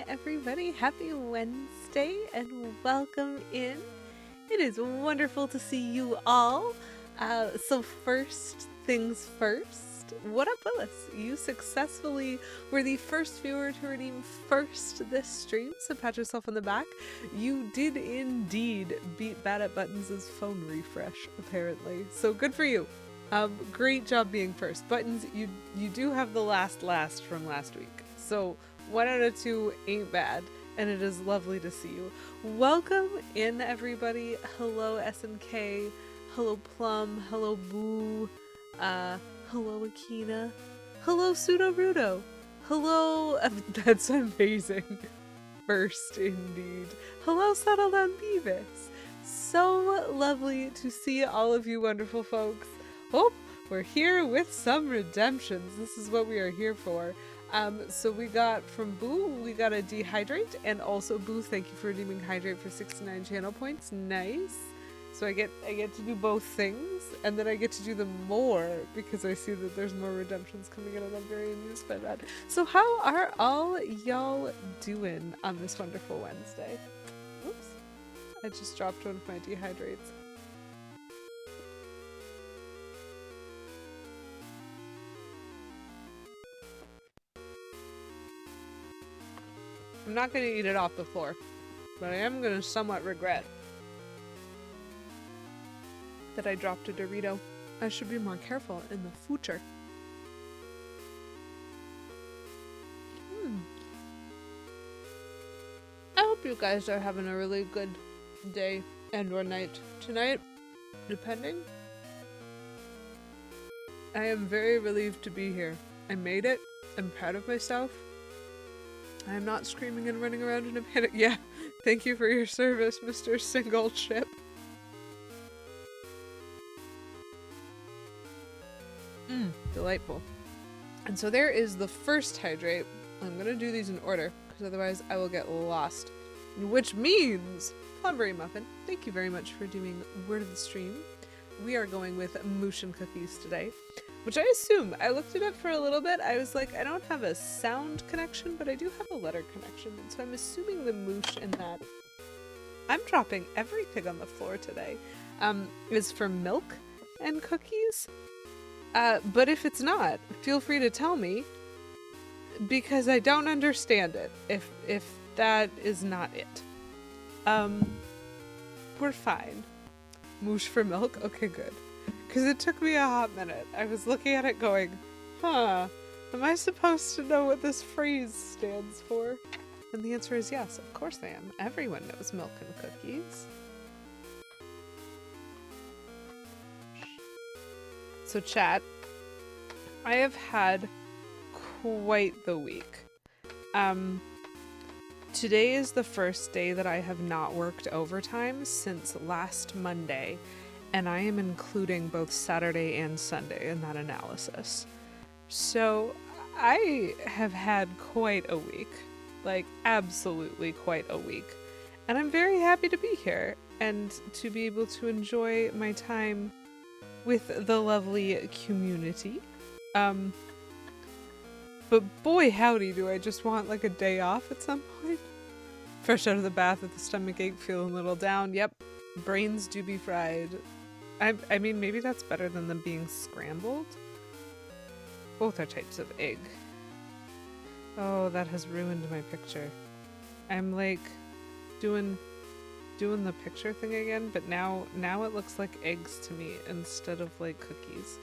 everybody. Happy Wednesday and welcome in. It is wonderful to see you all. So first things first, what up, Willis? You successfully were the first viewer to redeem first this stream, so pat yourself on the back. You did indeed beat Bad at Buttons' phone refresh, apparently. So good for you. Great job being first. Buttons, you do have the last from last week. So 1 out of 2 ain't bad, and it is lovely to see you. Welcome in, everybody. Hello, SNK. Hello, Plum. Hello, Boo. Hello, Akina. Hello, Pseudo-Rudo. Hello, that's amazing. First, indeed. Hello, Settle Down Beavis. So lovely to see all of you wonderful folks. Oh, we're here with some redemptions. This is what we are here for. So we got from Boo, we got a dehydrate, and also Boo, thank you for redeeming hydrate for 69 channel points. Nice. So I get to do both things, and then I get to do them more because I see that there's more redemptions coming in, and I'm very amused by that. So how are all y'all doing on this wonderful Wednesday? Oops, I just dropped one of my dehydrates. I'm not going to eat it off the floor, but I am going to somewhat regret that I dropped a Dorito. I should be more careful in the future. I hope you guys are having a really good day and or night tonight, depending. I am very relieved to be here. I made it. I'm proud of myself. I'm not screaming and running around in a panic. Yeah, thank you for your service, Mr. Single Chip. Delightful. And so there is the first hydrate. I'm gonna do these in order, because otherwise I will get lost. Which means, Plumberry Muffin, thank you very much for doing Word of the Stream. We are going with Moosh and Cookies today. Which I assume, I looked it up for a little bit, I was like, I don't have a sound connection, but I do have a letter connection, and so I'm assuming the moosh in that, I'm dropping everything on the floor today, is for milk and cookies. But if it's not, feel free to tell me, because I don't understand it, if that is not it. We're fine. Moosh for milk? Okay, good. Because it took me a hot minute. I was looking at it going, huh, am I supposed to know what this phrase stands for? And the answer is yes, of course I am. Everyone knows milk and cookies. So chat, I have had quite the week. Today is the first day that I have not worked overtime since last Monday. And I am including both Saturday and Sunday in that analysis. So I have had quite a week. Like, absolutely quite a week. And I'm very happy to be here and to be able to enjoy my time with the lovely community. But boy howdy do I just want like a day off at some point. Fresh out of the bath with the stomach ache, feeling a little down. Yep, brains do be fried. I mean, maybe that's better than them being scrambled. Both are types of egg. Oh, that has ruined my picture. I'm like doing the picture thing again, but now it looks like eggs to me instead of like cookies.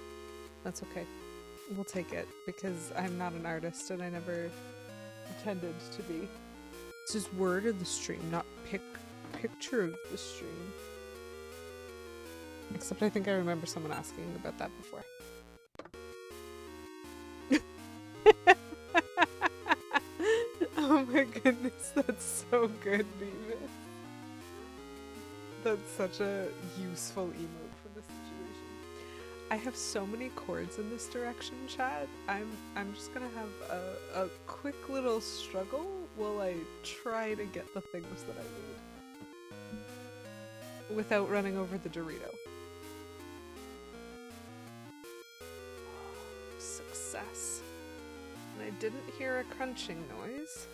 That's okay. We'll take it because I'm not an artist and I never intended to be. This is word of the stream, not picture of the stream. Except I think I remember someone asking about that before. Oh my goodness, that's so good, Beavis. That's such a useful emote for the situation. I have so many chords in this direction, chat. I'm just gonna have a quick little struggle while I try to get the things that I need. Without running over the Dorito. Success. And I didn't hear a crunching noise.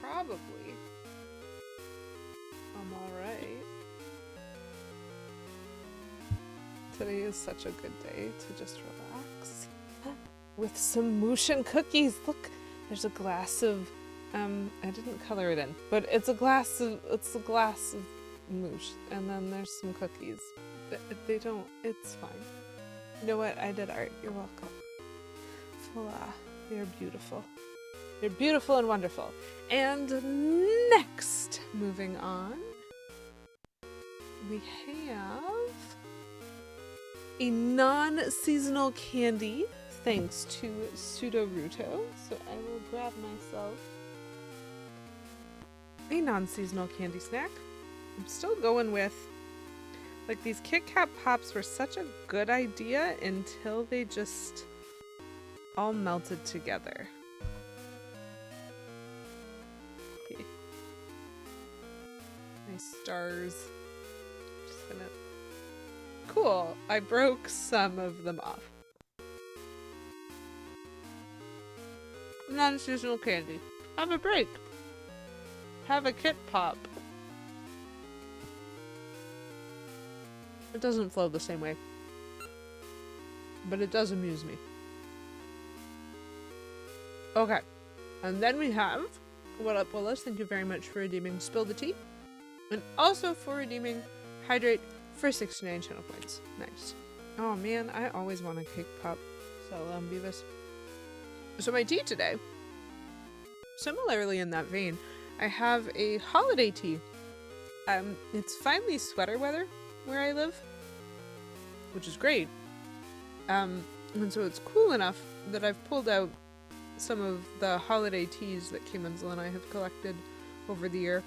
probably. I'm alright. Today is such a good day to just relax. With some Mooshin cookies. Look, there's a glass of, I didn't color it in, but it's a glass of moosh. And then there's some cookies. They don't, it's fine. You know what? I did art. You're welcome. Voila. They're beautiful. They're beautiful and wonderful. And next, moving on, we have a non-seasonal candy thanks to Pseudo-Ruto. So I will grab myself a non-seasonal candy snack. I'm still going with, like, these Kit Kat Pops were such a good idea until they just all melted together. Okay. My stars. Just gonna... Cool, I broke some of them off. Non-seasonal candy. Have a break. Have a Kit Pop. It doesn't flow the same way, but it does amuse me. Okay, and then we have What Up Willis. Thank you very much for redeeming Spill the Tea, and also for redeeming Hydrate for 69 channel points. Nice. Oh man, I always want a cake pop. So Beavis. So my tea today, similarly in that vein, I have a holiday tea. It's finally sweater weather where I live, which is great. And so it's cool enough that I've pulled out some of the holiday teas that Kimanzel and I have collected over the year.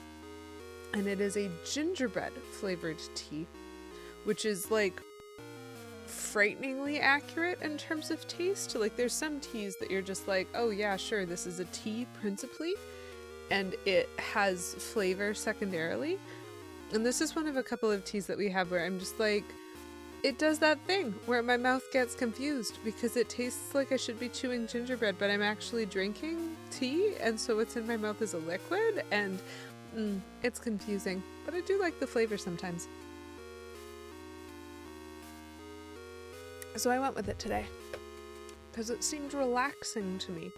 And it is a gingerbread flavored tea, which is like frighteningly accurate in terms of taste. Like there's some teas that you're just like, oh yeah, sure, this is a tea principally, and it has flavor secondarily. And this is one of a couple of teas that we have where I'm just like, it does that thing where my mouth gets confused because it tastes like I should be chewing gingerbread, but I'm actually drinking tea, and so it's in my mouth as a liquid, and it's confusing. But I do like the flavor sometimes. So I went with it today because it seemed relaxing to me.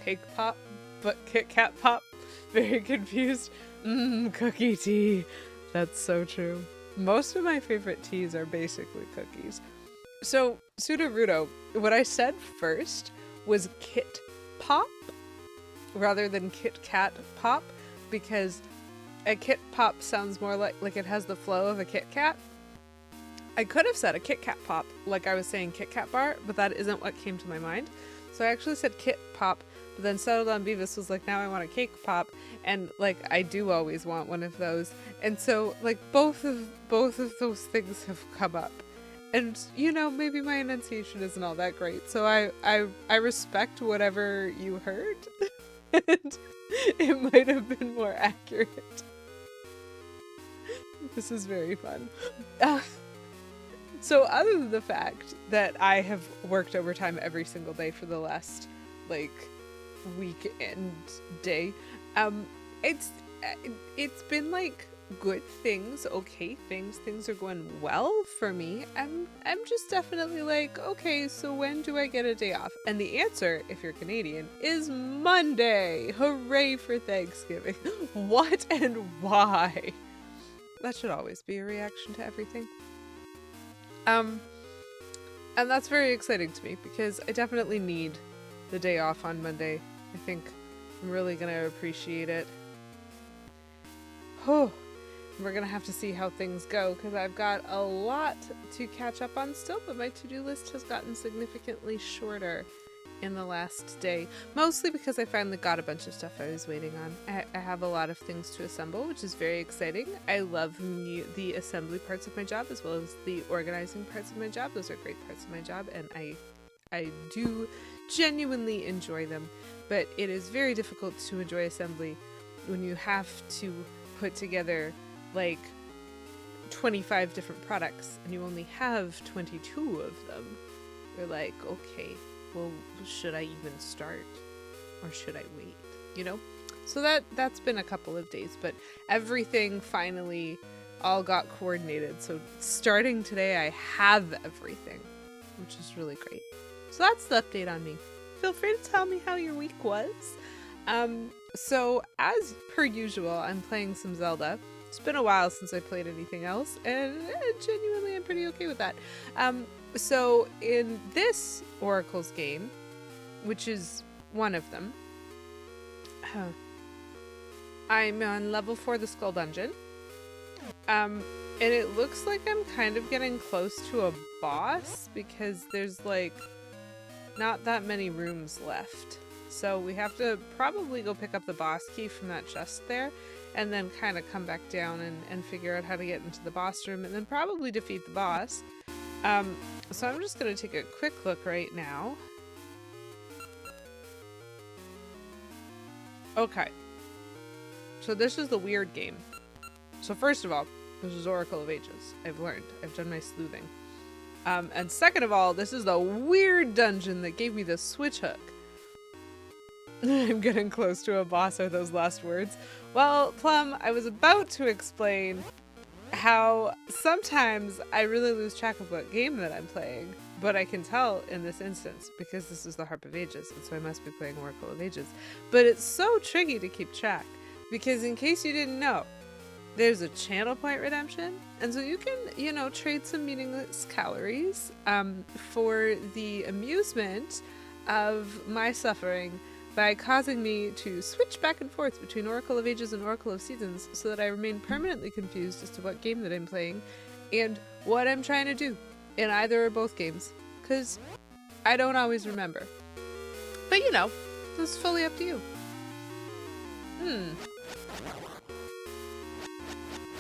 Cake pop, but Kit Kat pop. Very confused. Cookie tea. That's so true. Most of my favorite teas are basically cookies. So, Pseudo-Ruto, what I said first was Kit Pop rather than Kit Kat Pop, because a Kit Pop sounds more like it has the flow of a Kit Kat. I could have said a Kit Kat Pop, like I was saying Kit Kat bar, but that isn't what came to my mind. So I actually said Kit Pop, but then settled on Beavis was like, now I want a cake pop, and like I do always want one of those. And so like both of those things have come up. And you know, maybe my enunciation isn't all that great. So I respect whatever you heard. And it might have been more accurate. This is very fun. So other than the fact that I have worked overtime every single day for the last like week and day, it's been like good things, okay things are going well for me. I'm just definitely like, okay, so when do I get a day off? And the answer, if you're Canadian, is Monday. Hooray for Thanksgiving. What and why? That should always be a reaction to everything. And that's very exciting to me because I definitely need the day off on Monday. I think I'm really gonna appreciate it. Oh, we're gonna have to see how things go because I've got a lot to catch up on still, but my to-do list has gotten significantly shorter in the last day, mostly because I finally got a bunch of stuff I was waiting on. I have a lot of things to assemble, which is very exciting. I love the assembly parts of my job as well as the organizing parts of my job. Those are great parts of my job, and I do genuinely enjoy them, but it is very difficult to enjoy assembly when you have to put together like 25 different products and you only have 22 of them. You're like, okay, well, should I even start? or should I wait? You know? So that's been a couple of days, but everything finally all got coordinated. So starting today, I have everything, which is really great. So that's the update on me. Feel free to tell me how your week was. So as per usual, I'm playing some Zelda. It's been a while since I played anything else, and genuinely I'm pretty okay with that. So in this Oracle's game, which is one of them, I'm on level 4 the Skull Dungeon. And it looks like I'm kind of getting close to a boss because there's like not that many rooms left. So we have to probably go pick up the boss key from that chest there and then kind of come back down and figure out how to get into the boss room and then probably defeat the boss. So I'm just going to take a quick look right now. Okay. So this is the weird game. So first of all, this is Oracle of Ages. I've learned. I've done my sleuthing. And second of all, this is the weird dungeon that gave me the switch hook. I'm getting close to a boss are those last words. Well, Plum, I was about to explain how sometimes I really lose track of what game that I'm playing, but I can tell in this instance because this is the Harp of Ages, and so I must be playing Oracle of Ages. But it's so tricky to keep track because in case you didn't know, there's a channel point redemption, and so you can, you know, trade some meaningless calories for the amusement of my suffering by causing me to switch back and forth between Oracle of Ages and Oracle of Seasons so that I remain permanently confused as to what game that I'm playing and what I'm trying to do in either or both games, because I don't always remember. But you know, this is fully up to you.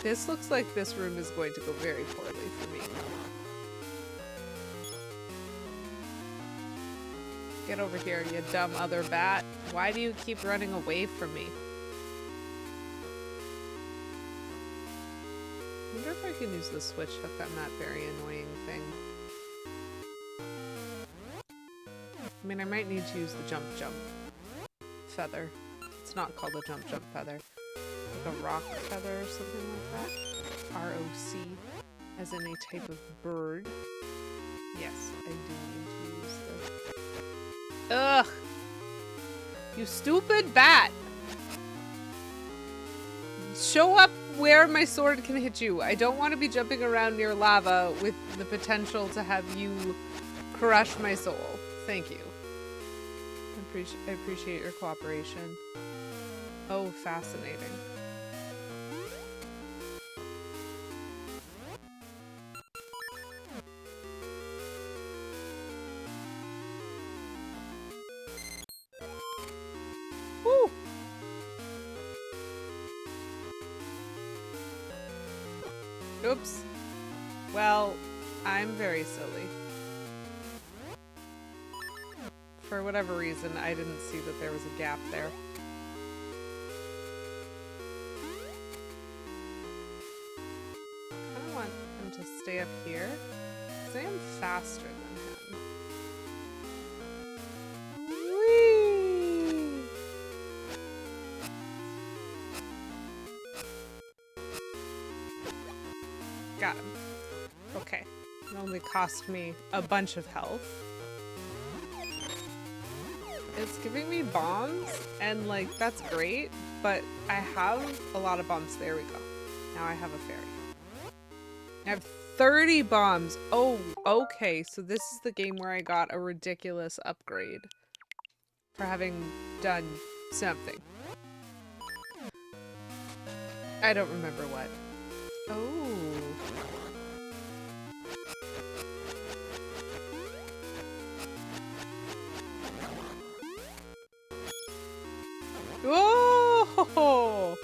This looks like this room is going to go very poorly for me. Get over here, you dumb other bat. Why do you keep running away from me? I wonder if I can use the switch hook on that very annoying thing. I mean, I might need to use the jump feather. It's not called a jump feather. Like a rock feather or something like that. R-O-C, as in a type of bird. Yes, I do need to use the... Ugh! You stupid bat! Show up where my sword can hit you. I don't want to be jumping around near lava with the potential to have you crush my soul. Thank you. I appreciate your cooperation. Oh, fascinating. Woo! Oops. Well, I'm very silly. For whatever reason, I didn't see that there was a gap there. I kind of want him to stay up here, because I am faster than him. Whee! Got him. Okay. It only cost me a bunch of health. It's giving me bombs, and like, that's great, but I have a lot of bombs. There we go. Now I have a fairy. I have 30 bombs. Oh, okay. So this is the game where I got a ridiculous upgrade for having done something. I don't remember what. Oh. Oh!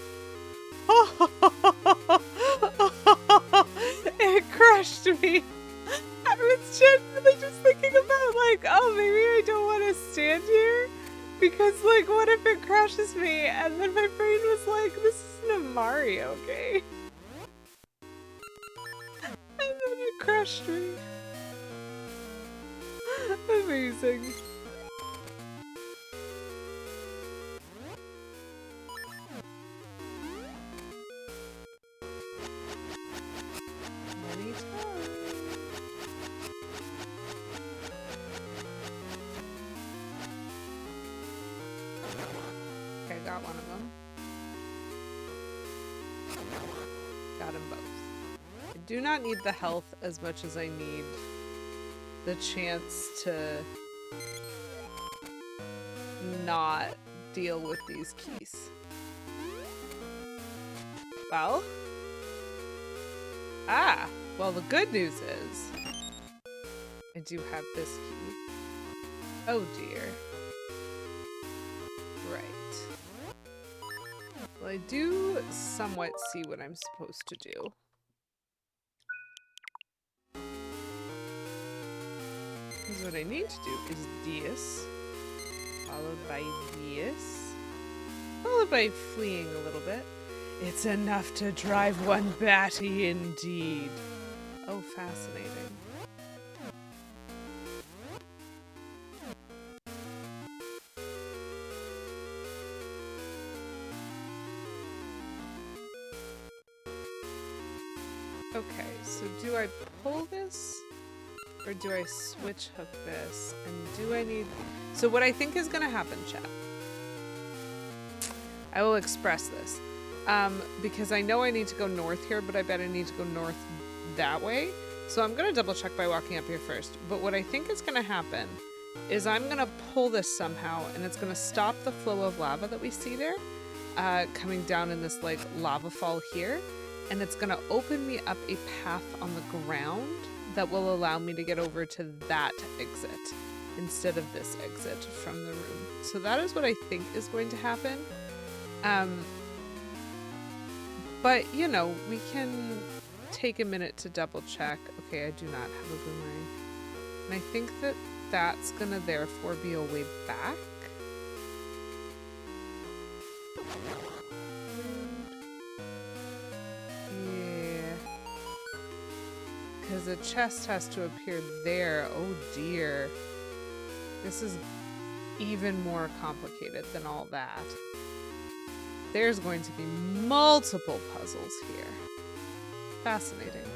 It crushed me. I was genuinely just thinking about like, oh, maybe I don't want to stand here because like, what if it crushes me? And then my brain was like, this isn't a Mario game. And then it crushed me. got one of them. Got them both. I do not need the health as much as I need the chance to not deal with these keys. Well, well, the good news is I do have this key. Oh dear. Right. Well, I do somewhat see what I'm supposed to do. Because what I need to do is this, followed by this, followed by fleeing a little bit. It's enough to drive one batty indeed. Oh, fascinating. Okay, so do I pull this? Or do I switch hook this? And do I need... So what I think is going to happen, chat. I will express this. Because I know I need to go north here, but I bet I need to go north that way. So I'm going to double check by walking up here first. But what I think is going to happen is I'm going to pull this somehow, and it's going to stop the flow of lava that we see there, coming down in this like lava fall here. And it's going to open me up a path on the ground that will allow me to get over to that exit instead of this exit from the room. So that is what I think is going to happen. But, you know, we can take a minute to double check. Okay, I do not have a boomerang. And I think that that's going to therefore be a way back. Yeah. Because a chest has to appear there. Oh dear. This is even more complicated than all that. There's going to be multiple puzzles here. Fascinating.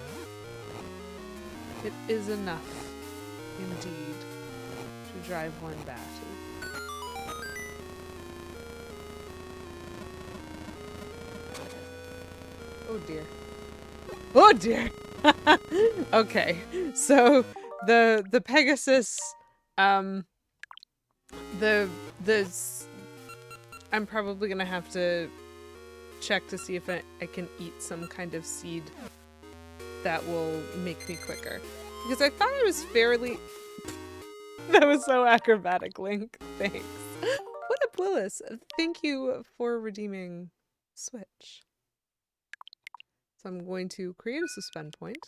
It is enough, indeed, to drive one batty. Oh dear. Oh dear! Okay, so the Pegasus, I'm probably gonna have to check to see if I can eat some kind of seed that will make me quicker. Because I thought I was fairly... That was so acrobatic, Link. Thanks. What up, Willis? Thank you for redeeming Switch. So I'm going to create a suspend point,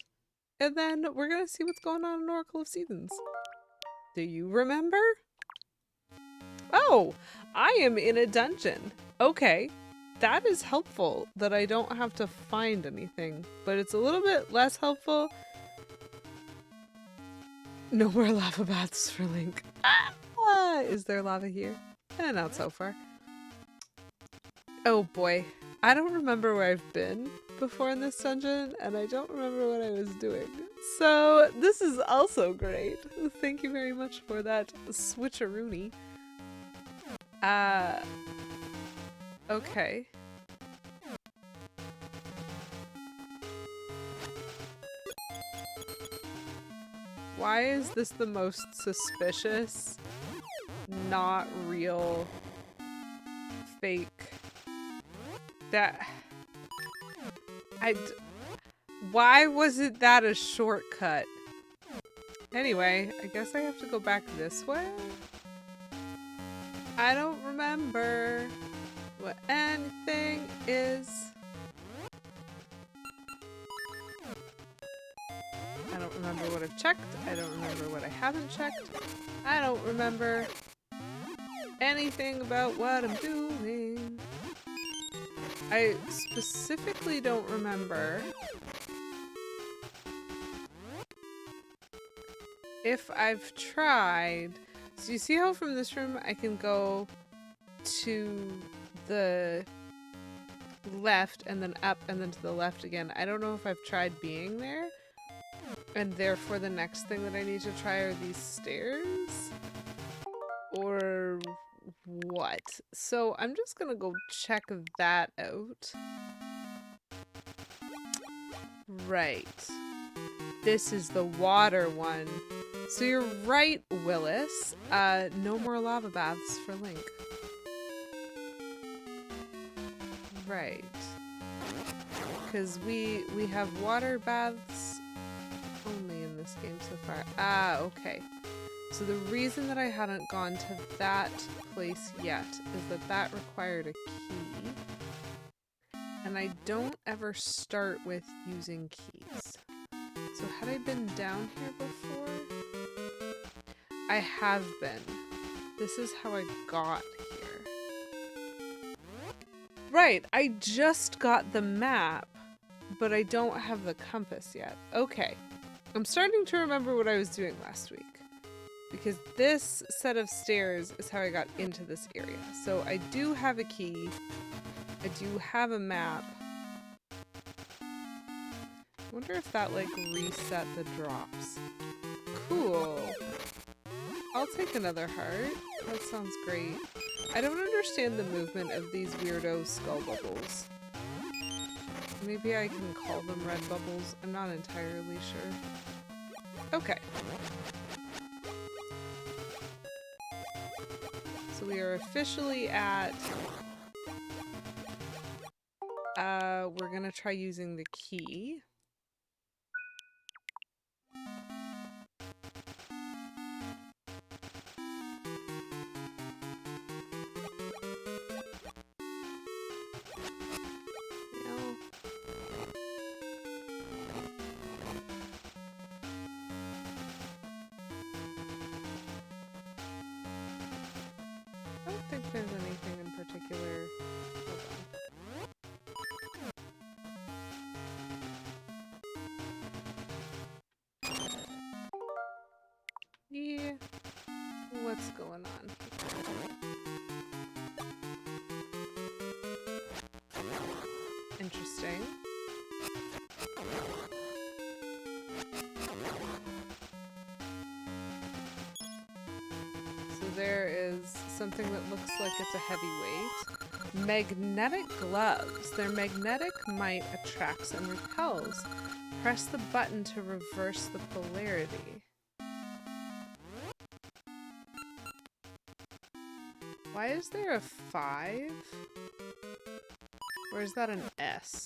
and then we're gonna see what's going on in Oracle of Seasons. Do you remember? Oh, I am in a dungeon. Okay, that is helpful that I don't have to find anything, but it's a little bit less helpful. No more lava baths for Link. Is there lava here? Not so far. Oh boy, I don't remember where I've been before in this dungeon, and I don't remember what I was doing. So this is also great. Thank you very much for that switcheroony. Okay. Why is this the most suspicious, not real, fake? Why wasn't that a shortcut? Anyway, I guess I have to go back this way? I don't remember what anything is. I don't remember what I've checked. I don't remember what I haven't checked. I don't remember anything about what I'm doing. I specifically don't remember if I've tried. So you see how from this room I can go to the left and then up and then to the left again. I don't know if I've tried being there. And therefore the next thing that I need to try are these stairs? Or what. So I'm just gonna go check that out. Right. This is the water one. So you're right, Willis. No more lava baths for Link. Right. Because we have water baths only in this game so far. Ah, okay. So the reason that I hadn't gone to that place yet is that that required a key. And I don't ever start with using keys. So had I been down here before? I have been. This is how I got here. Right, I just got the map, but I don't have the compass yet. Okay, I'm starting to remember what I was doing last week. Because this set of stairs is how I got into this area. So I do have a key. I do have a map. I wonder if that like reset the drops. Cool. I'll take another heart. That sounds great. I don't understand the movement of these weirdo skull bubbles. Maybe I can call them red bubbles. I'm not entirely sure. Okay. So we are officially at... we're gonna try using the key. I don't think there's anything in particular. Hold on. Yeah. What's going on? Interesting. So there is something that looks like it's a heavyweight. Magnetic gloves. Their magnetic might attracts and repels. Press the button to reverse the polarity. Why is there a 5? Or is that an S?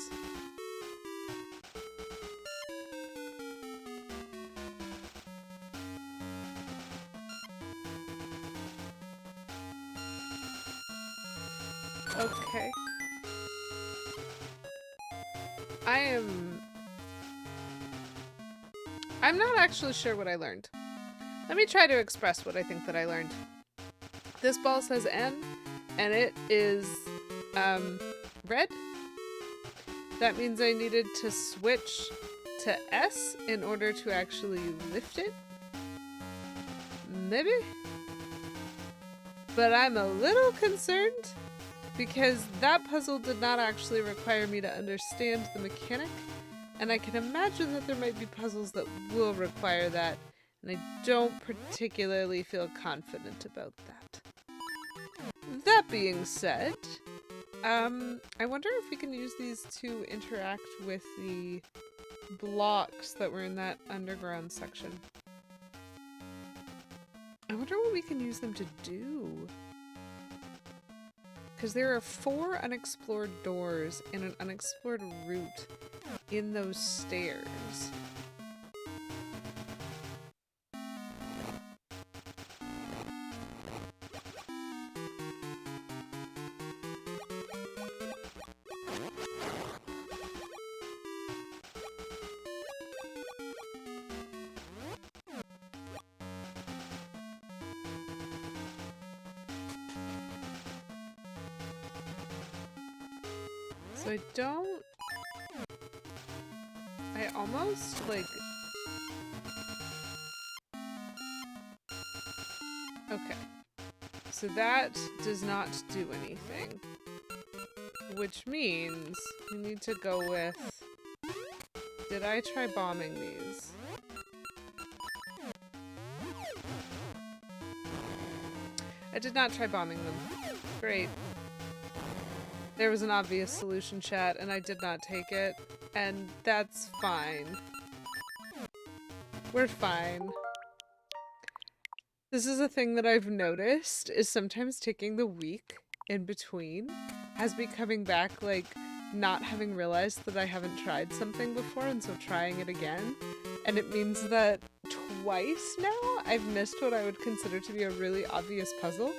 Okay. I'm not actually sure what I learned. Let me try to express what I think that I learned. This ball says N, and it is, red. That means I needed to switch to S in order to actually lift it. Maybe? But I'm a little concerned because that puzzle did not actually require me to understand the mechanic, and I can imagine that there might be puzzles that will require that, and I don't particularly feel confident about that. That being said, I wonder if we can use these to interact with the blocks that were in that underground section. I wonder what we can use them to do. Because there are 4 unexplored doors and an unexplored route in those stairs. So I almost, like... Okay. So that does not do anything. Which means we need to go with... Did I try bombing these? I did not try bombing them. Great. There was an obvious solution, chat, and I did not take it. And that's fine. We're fine. This is a thing that I've noticed, is sometimes taking the week in between has me coming back, like, not having realized that I haven't tried something before, and so trying it again. And it means that twice now I've missed what I would consider to be a really obvious puzzle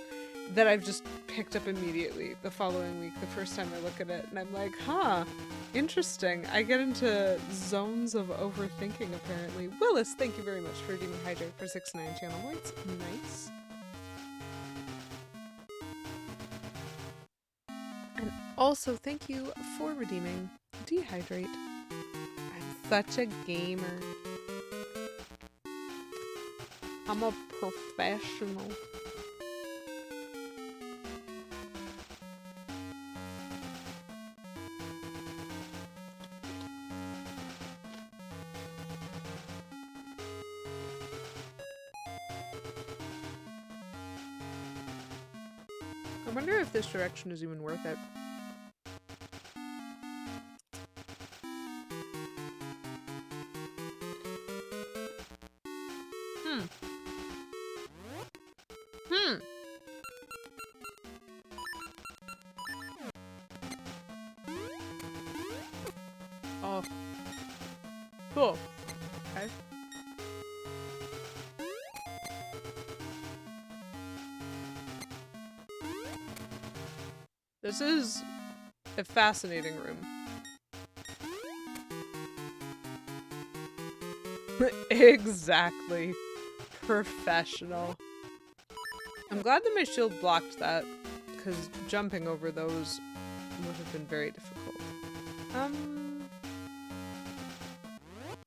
that I've just picked up immediately the following week, the first time I look at it, and I'm like, huh, interesting. I get into zones of overthinking, apparently. Willis, thank you very much for redeeming Hydrate for 69 channel points. Nice. And also, thank you for redeeming Dehydrate. I'm such a gamer. I'm a professional. I wonder if this direction is even worth it. Oh. Cool. Okay. This is a fascinating room. Exactly. Professional. I'm glad that my shield blocked that, because jumping over those would have been very difficult.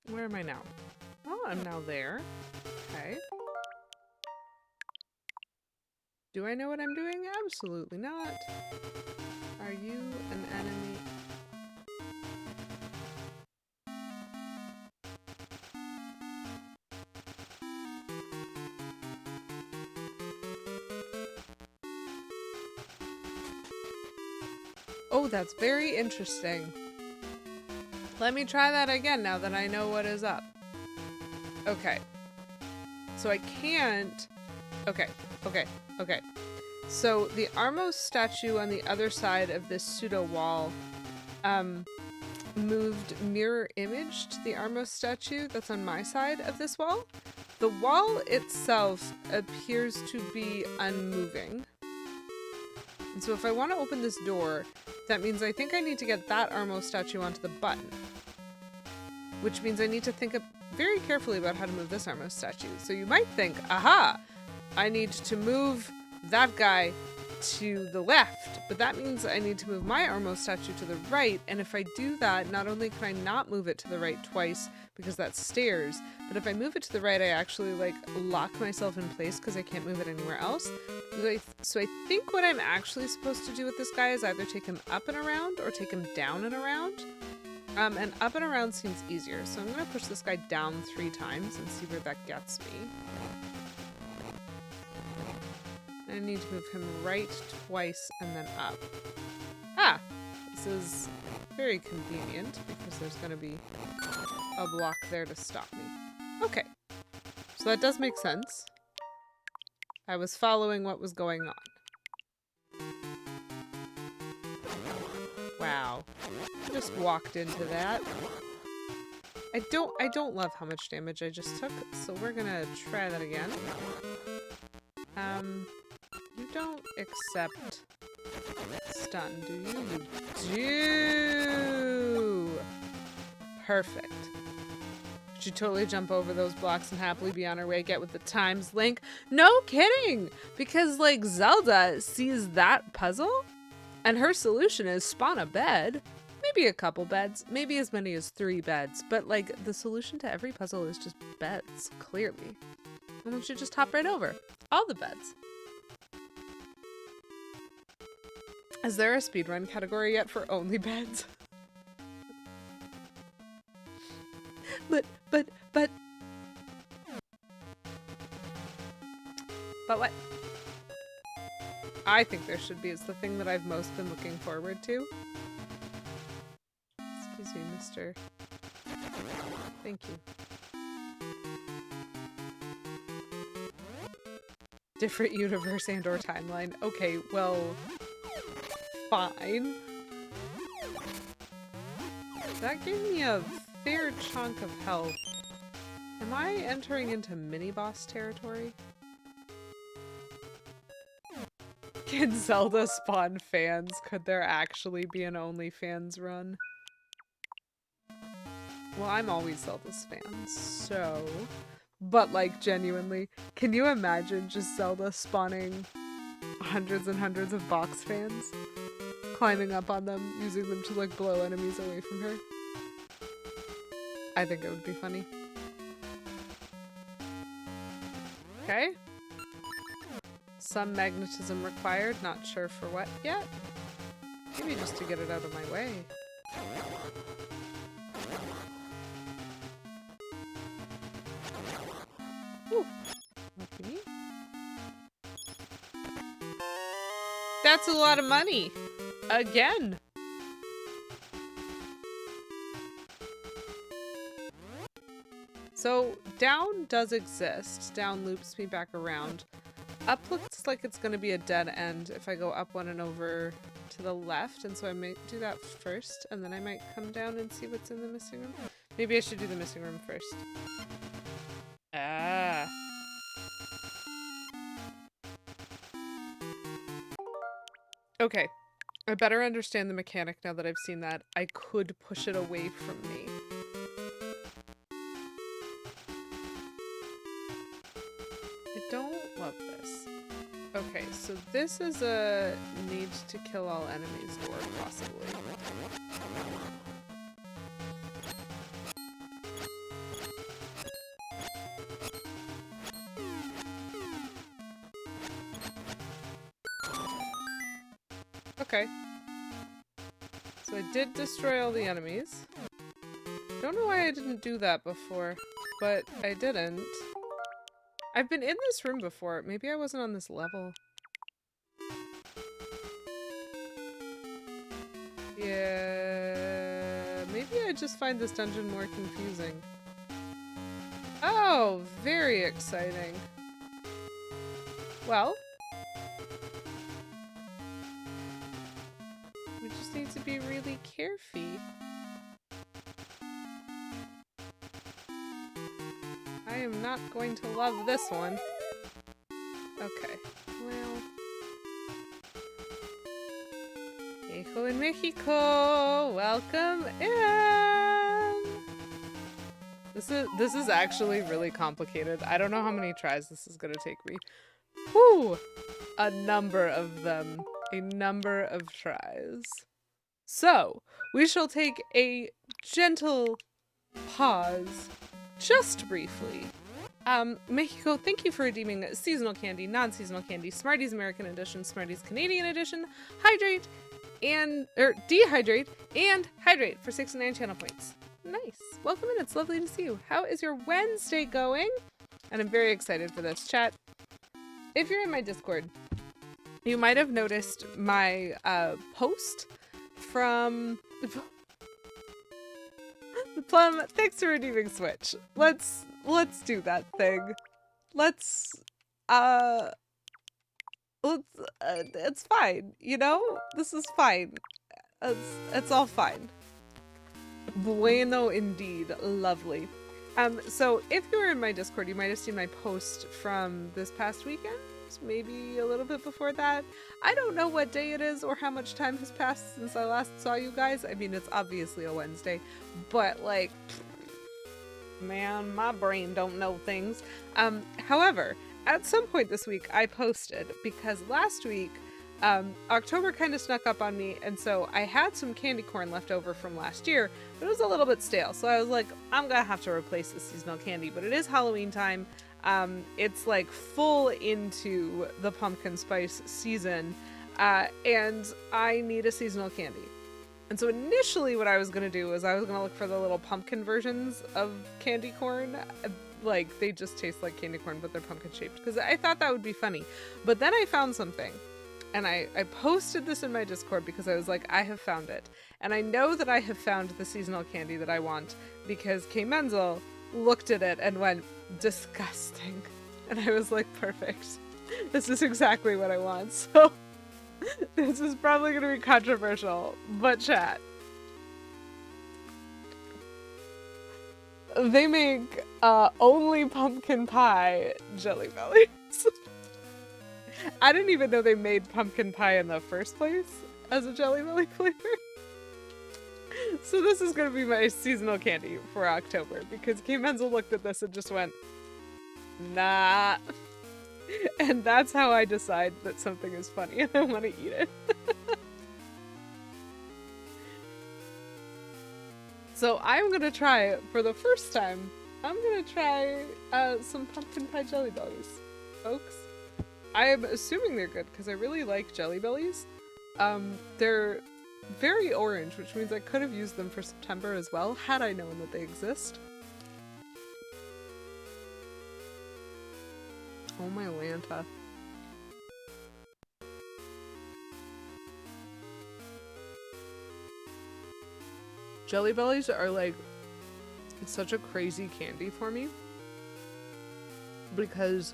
Where am I now? Oh, I'm now there. Okay. Do I know what I'm doing? Absolutely not. Are you an enemy? Oh, that's very interesting. Let me try that again now that I know what is up. Okay. So I can't... Okay. So the Armos statue on the other side of this pseudo wall moved mirror image to the Armos statue that's on my side of this wall. The wall itself appears to be unmoving. And so if I want to open this door, that means I think I need to get that Armos statue onto the button. Which means I need to think very carefully about how to move this Armos statue. So you might think, aha, I need to move that guy to the left, but that means I need to move my Armos statue to the right, and if I do that, not only can I not move it to the right twice, because that's stairs, but if I move it to the right, I actually, like, lock myself in place because I can't move it anywhere else. So I think what I'm actually supposed to do with this guy is either take him up and around, or take him down and around. And up and around seems easier, so I'm gonna push this guy down 3 times and see where that gets me. I need to move him right twice and then up. Ah! This is very convenient because there's going to be a block there to stop me. Okay. So that does make sense. I was following what was going on. Wow. I just walked into that. I don't love how much damage I just took, so we're gonna try that again. You don't accept stun, do you? You do! Perfect. She'd totally jump over those blocks and happily be on her way, get with the times link. No kidding! Because, like, Zelda sees that puzzle, and her solution is spawn a bed. Maybe a couple beds, maybe as many as 3 beds, but, like, the solution to every puzzle is just beds, clearly. And then she just hop right over all the beds. Is there a speedrun category yet for only beds? But what? I think there should be. It's the thing that I've most been looking forward to. Excuse me, mister. Thank you. Different universe and or timeline. Okay, well, fine. That gave me a fair chunk of health. Am I entering into mini-boss territory? Can Zelda spawn fans? Could there actually be an OnlyFans run? Well, I'm always Zelda's fan, so... But, like, genuinely, can you imagine just Zelda spawning hundreds and hundreds of box fans? Climbing up on them, using them to, like, blow enemies away from her? I think it would be funny. Okay. Some magnetism required, not sure for what yet. Maybe just to get it out of my way. Ooh, lucky me. That's a lot of money! Again! So, down does exist. Down loops me back around. Up looks like it's going to be a dead end if I go up one and over to the left, and so I might do that first, and then I might come down and see what's in the missing room. Maybe I should do the missing room first. Ah. Okay. I better understand the mechanic now that I've seen that. I could push it away from me. I don't love this. Okay, so this is a need to kill all enemies door, possibly. Okay. So I did destroy all the enemies. Don't know why I didn't do that before, but I didn't. I've been in this room before. Maybe I wasn't on this level. Yeah, maybe I just find this dungeon more confusing. Oh, very exciting. Well, we just need to be really careful. I am not going to love this one. Okay, well... Mexico in Mexico! Welcome in! This is actually really complicated. I don't know how many tries this is gonna take me. Whew! A number of them. A number of tries. So, we shall take a gentle pause. Just briefly. Mexico, thank you for redeeming seasonal candy, non-seasonal candy, Smarties American Edition, Smarties Canadian Edition, Hydrate, Dehydrate, and Hydrate for 69 channel points. Nice. Welcome in, it's lovely to see you. How is your Wednesday going? And I'm very excited for this chat. If you're in my Discord, you might have noticed my post from... Plum, thanks for redeeming Switch. Let's do that thing. It's fine, you know? This is fine. It's all fine. Bueno indeed. Lovely. So if you were in my Discord, you might have seen my post from this past weekend, maybe a little bit before that. I don't know what day it is or how much time has passed since I last saw you guys. I mean, it's obviously a Wednesday, but like, man, my brain don't know things. However, at some point this week I posted because last week, October kind of snuck up on me, and so I had some candy corn left over from last year, but it was a little bit stale. So I was like, I'm gonna have to replace the seasonal candy, but it is Halloween time. It's like full into the pumpkin spice season, and I need a seasonal candy. And so initially what I was gonna do was I was gonna look for the little pumpkin versions of candy corn. Like, they just taste like candy corn, but they're pumpkin shaped, because I thought that would be funny. But then I found something. And I posted this in my Discord because I was like, I have found it. And I know that I have found the seasonal candy that I want because Kay Menzel looked at it and went, disgusting. And I was like, perfect. This is exactly what I want. So this is probably going to be controversial, but chat. They make only pumpkin pie Jelly Bellies. I didn't even know they made pumpkin pie in the first place as a Jelly Belly flavor. So this is going to be my seasonal candy for October because Kay Menzel looked at this and just went, nah. And that's how I decide that something is funny and I want to eat it. So I'm going to try, for the first time, I'm going to try some pumpkin pie Jelly Bellies, folks. I am assuming they're good because I really like Jelly Bellies. They're very orange, which means I could have used them for September as well, had I known that they exist. Oh my Lanta. Jelly Bellies are like such a crazy candy for me because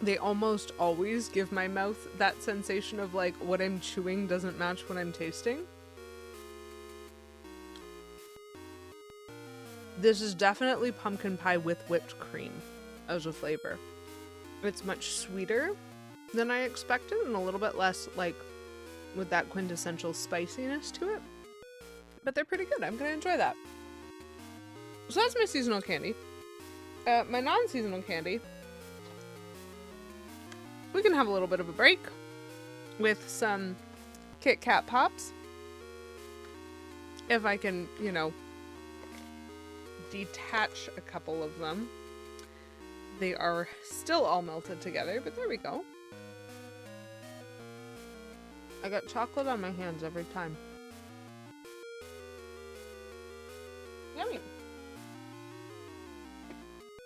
they almost always give my mouth that sensation of like what I'm chewing doesn't match what I'm tasting. This is definitely pumpkin pie with whipped cream as a flavor. It's much sweeter than I expected and a little bit less like with that quintessential spiciness to it. But they're pretty good. I'm gonna enjoy that. So that's my seasonal candy. My non-seasonal candy, we can have a little bit of a break with some Kit Kat Pops. If I can, you know, detach a couple of them. They are still all melted together, but there we go. I got chocolate on my hands every time. Yummy.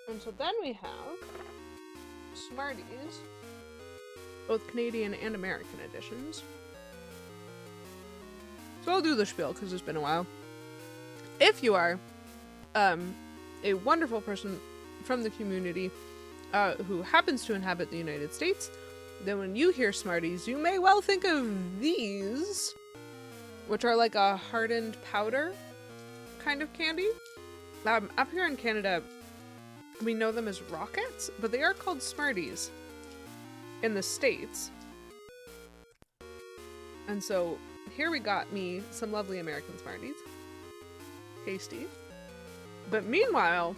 And so then we have Smarties, both Canadian and American editions. So I'll do the spiel because it's been a while. If you are a wonderful person from the community who happens to inhabit the United States, then when you hear Smarties, you may well think of these, which are like a hardened powder kind of candy. Up here in Canada, we know them as Rockets, but they are called Smarties in the States. And so here we got me some lovely American Smarties. Tasty. But meanwhile,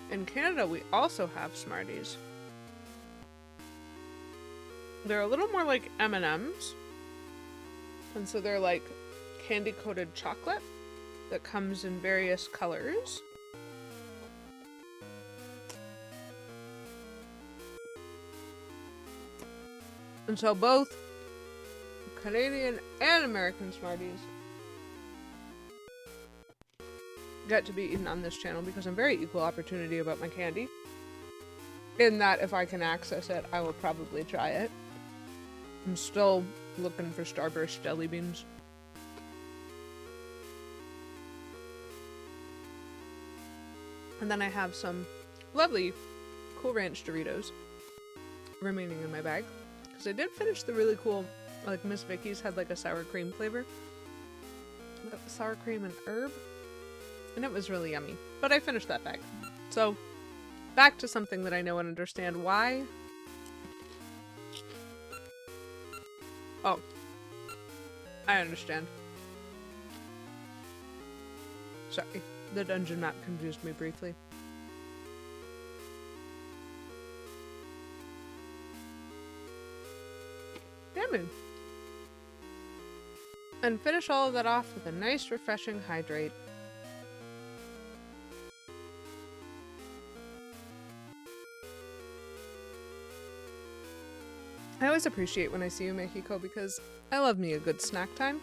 in Canada, we also have Smarties. They're a little more like M&Ms. And so they're like candy-coated chocolate that comes in various colors. And so both Canadian and American Smarties get to be eaten on this channel because I'm very equal opportunity about my candy. In that if I can access it, I will probably try it. I'm still looking for Starburst jelly beans. And then I have some lovely Cool Ranch Doritos remaining in my bag. Because I did finish the really cool, like Miss Vicky's had like a sour cream flavor. Sour cream and herb. And it was really yummy. But I finished that bag. So, back to something that I know and understand why. Oh. I understand. Sorry. The dungeon map confused me briefly. Yummy. And finish all of that off with a nice, refreshing hydrate. I always appreciate when I see you, Mexico, because I love me a good snack time.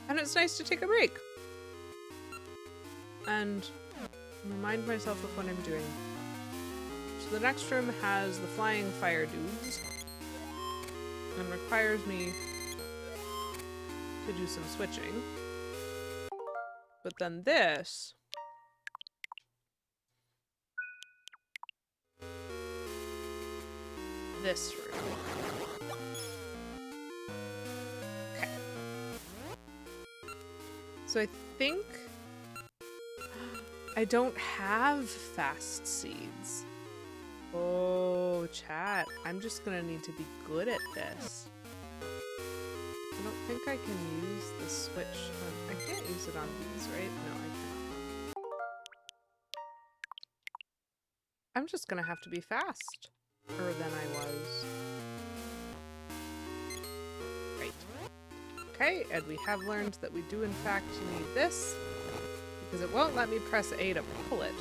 And it's nice to take a break. And remind myself of what I'm doing. So the next room has the flying fire dudes. and requires me to do some switching. But then this room. Okay. So I think I don't have fast seeds. Oh, chat. I'm just gonna need to be good at this. I don't think I can use the switch on... I can't use it on these, right? No, I cannot. I'm just gonna have to be faster than I was. Right. Okay, and we have learned that we do in fact need this, because it won't let me press A to pull it.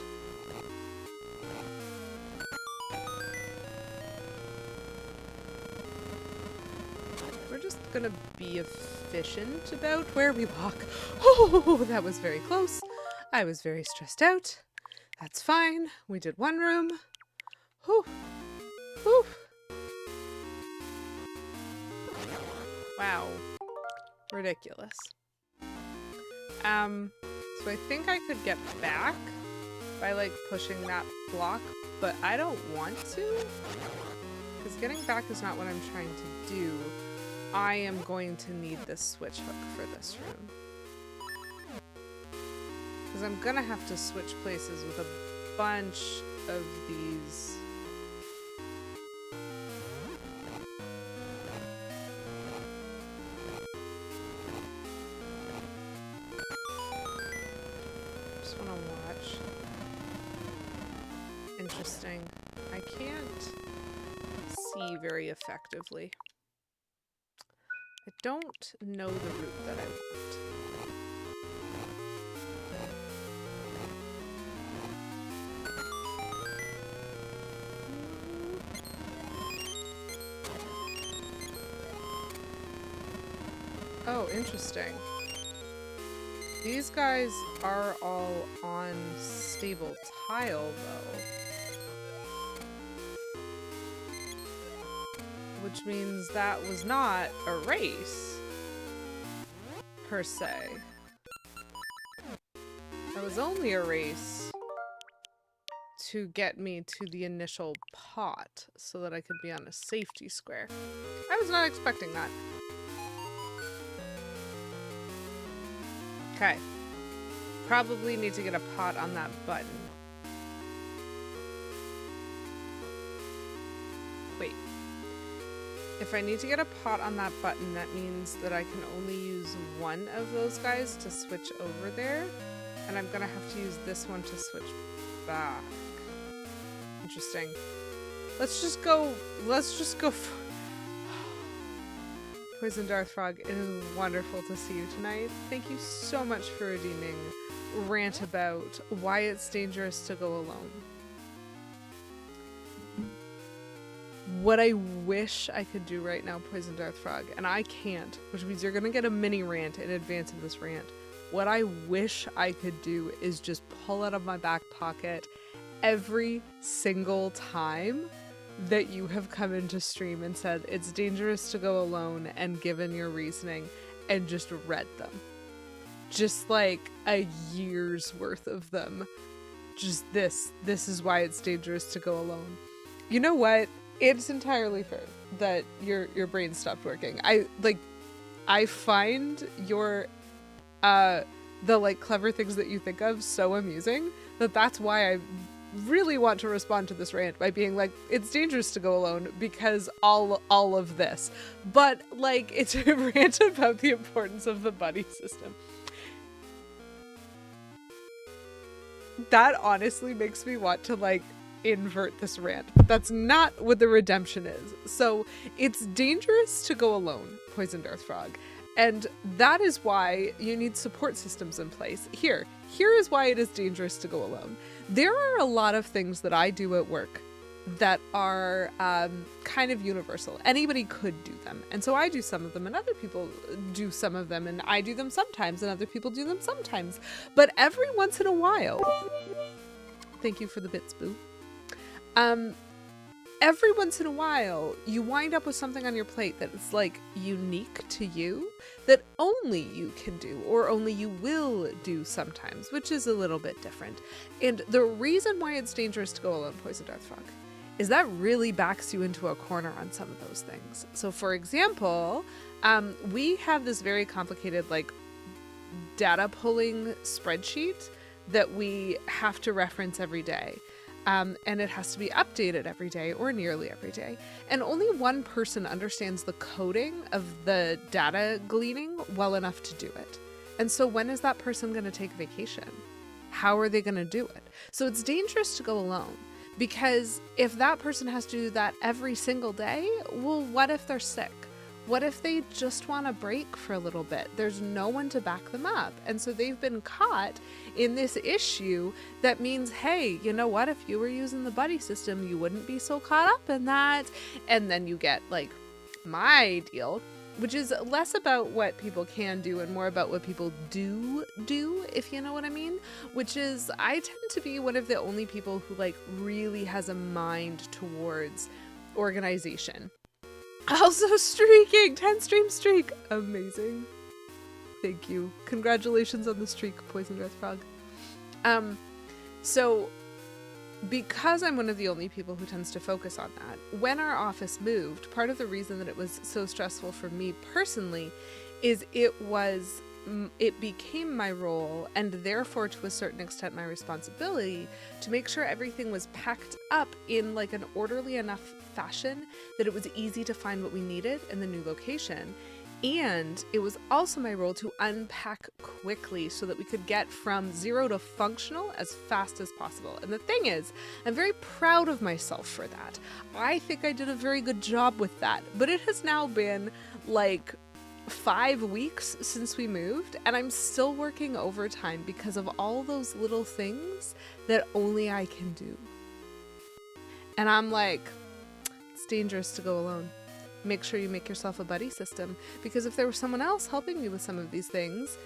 We're just gonna be efficient about where we walk. Oh, that was very close. I was very stressed out. That's fine. We did one room. Whew. Whew. Wow. Ridiculous. So I think I could get back by like pushing that block, but I don't want to, because getting back is not what I'm trying to do. I am going to need this switch hook for this room, because I'm gonna have to switch places with a bunch of these. Just want to watch. Interesting. I can't see very effectively. I don't know the route that I want. Oh, interesting. These guys are all on stable tile, though. Which means that was not a race, per se. That was only a race to get me to the initial pot so that I could be on a safety square. I was not expecting that. Okay. Probably need to get a pot on that button. Wait. If I need to get a pot on that button, that means that I can only use one of those guys to switch over there. And I'm gonna have to use this one to switch back. Interesting. Let's just go for Poison Darth Frog, it is wonderful to see you tonight. Thank you so much for redeeming Rant About Why It's Dangerous to Go Alone. What I wish I could do right now, Poison Darth Frog, and I can't, which means you're gonna get a mini rant in advance of this rant. What I wish I could do is just pull out of my back pocket every single time that you have come into stream and said it's dangerous to go alone and given your reasoning, and just read them. Just like a year's worth of them. Just this is why it's dangerous to go alone. You know what? It's entirely fair that your brain stopped working. I find your the like clever things that you think of so amusing that's why I really want to respond to this rant by being like, it's dangerous to go alone because all of this. But like, it's a rant about the importance of the buddy system. That honestly makes me want to like invert this rant, but that's not what the redemption is. So it's dangerous to go alone, Poison Darth Frog. And that is why you need support systems in place. Here is why it is dangerous to go alone. There are a lot of things that I do at work that are kind of universal. Anybody could do them. And so I do some of them and other people do some of them, and I do them sometimes and other people do them sometimes. But every once in a while, thank you for the bits, Boo. every once in a while, you wind up with something on your plate that is like unique to you that only you can do or only you will do sometimes, which is a little bit different. And the reason why it's dangerous to go alone, Poison Dart Frog, is that really backs you into a corner on some of those things. So for example, we have this very complicated like data pulling spreadsheet that we have to reference every day. And it has to be updated every day or nearly every day. And only one person understands the coding of the data gleaning well enough to do it. And so when is that person going to take vacation? How are they going to do it? So it's dangerous to go alone, because if that person has to do that every single day, well, what if they're sick? What if they just want a break for a little bit? There's no one to back them up. And so they've been caught in this issue that means, hey, you know what? If you were using the buddy system, you wouldn't be so caught up in that. And then you get like my deal, which is less about what people can do and more about what people do, if you know what I mean, which is I tend to be one of the only people who like really has a mind towards organization. Also streaking, 10 stream streak. Amazing. Thank you. Congratulations on the streak, Poison Dart Frog. So because I'm one of the only people who tends to focus on that, when our office moved, part of the reason that it was so stressful for me personally is it became my role, and therefore to a certain extent my responsibility, to make sure everything was packed up in like an orderly enough fashion that it was easy to find what we needed in the new location. And it was also my role to unpack quickly so that we could get from 0 to functional as fast as possible. And the thing is, I'm very proud of myself for that. I think I did a very good job with that, but it has now been like 5 weeks since we moved, and I'm still working overtime because of all those little things that only I can do. And I'm like, it's dangerous to go alone. Make sure you make yourself a buddy system, because if there was someone else helping me with some of these things,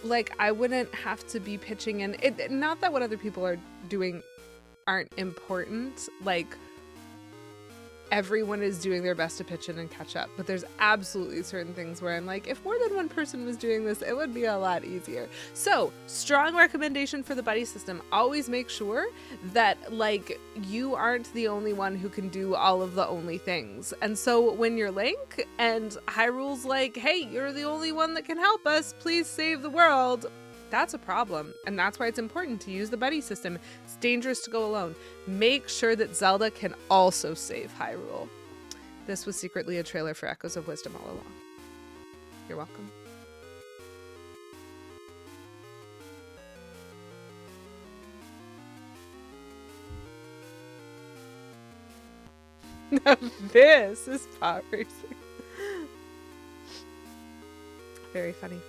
like I wouldn't have to be pitching in. Not that what other people are doing aren't important, like everyone is doing their best to pitch in and catch up, but there's absolutely certain things where I'm like, if more than one person was doing this, it would be a lot easier. So strong recommendation for the buddy system. Always make sure that like you aren't the only one who can do all of the only things. And so when you're Link and Hyrule's like, hey, you're the only one that can help us, please save the world, that's a problem. And that's why it's important to use the buddy system. It's dangerous to go alone. Make sure that Zelda can also save Hyrule. This was secretly a trailer for Echoes of Wisdom all along. You're welcome. Now this is pod racing. Very funny.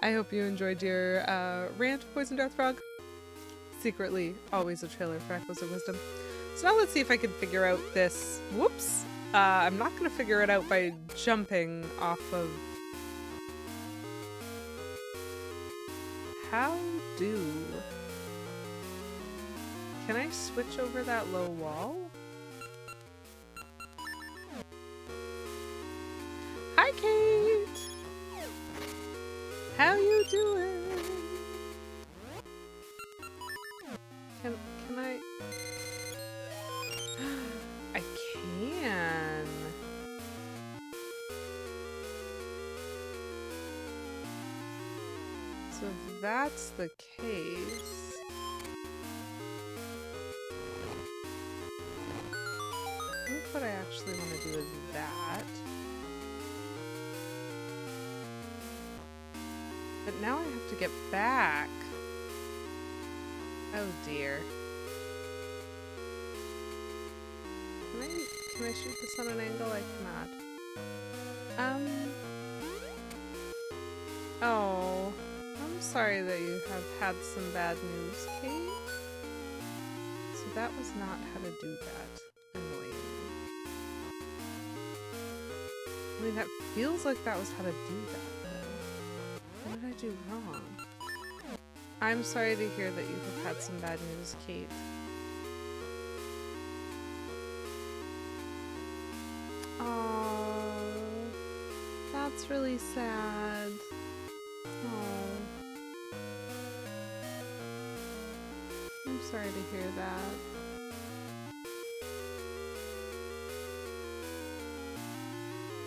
I hope you enjoyed your rant, Poison Dart Frog. Secretly, always a trailer for Echoes of Wisdom. So now let's see if I can figure out this. Whoops. I'm not going to figure it out by jumping off of... How do... Can I switch over that low wall? Hi, Kate! How you doing? Can I? I can. So if that's the case, I think what I actually want to do is that. But now I have to get back. Oh dear. Can I shoot this on an angle? I cannot. Oh. I'm sorry that you have had some bad news, Kate. So that was not how to do that. Annoying. I mean, that feels like that was how to do that. What did I do wrong? I'm sorry to hear that you have had some bad news, Kate. Oh, that's really sad. Oh, I'm sorry to hear that.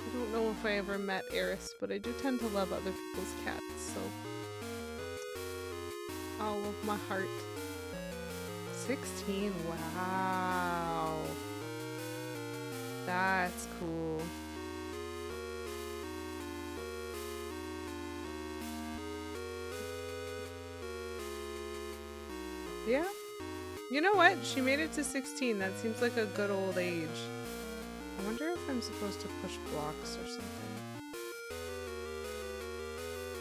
I don't know if I ever met Eris, but I do tend to love other people's cats, so all of my heart. 16, wow. That's cool. Yeah. You know what? She made it to 16. That seems like a good old age. I wonder if I'm supposed to push blocks or something.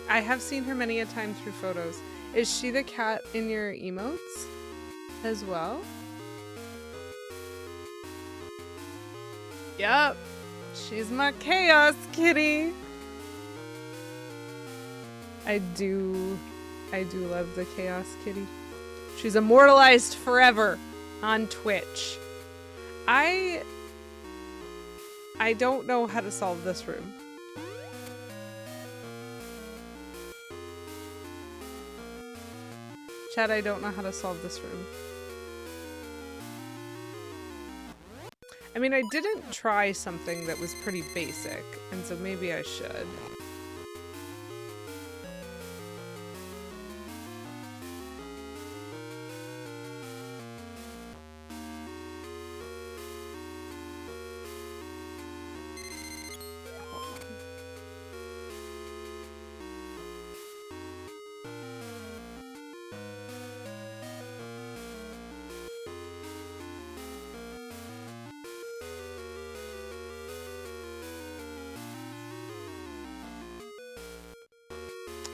I have seen her many a time through photos. Is she the cat in your emotes as well? Yup. She's my chaos kitty. I do love the chaos kitty. She's immortalized forever on Twitch. I don't know how to solve this room. Chad, I don't know how to solve this room. I mean, I didn't try something that was pretty basic, and so maybe I should.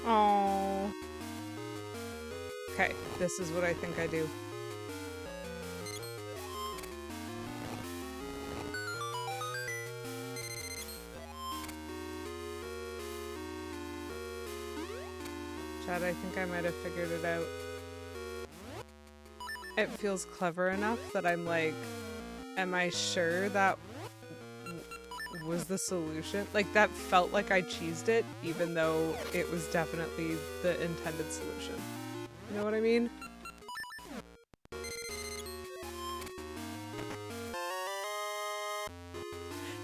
Oh. Okay, this is what I think I do. Chad, I think I might have figured it out. It feels clever enough that I'm like, am I sure that was the solution? Like, that felt like I cheesed it, even though it was definitely the intended solution. You know what I mean?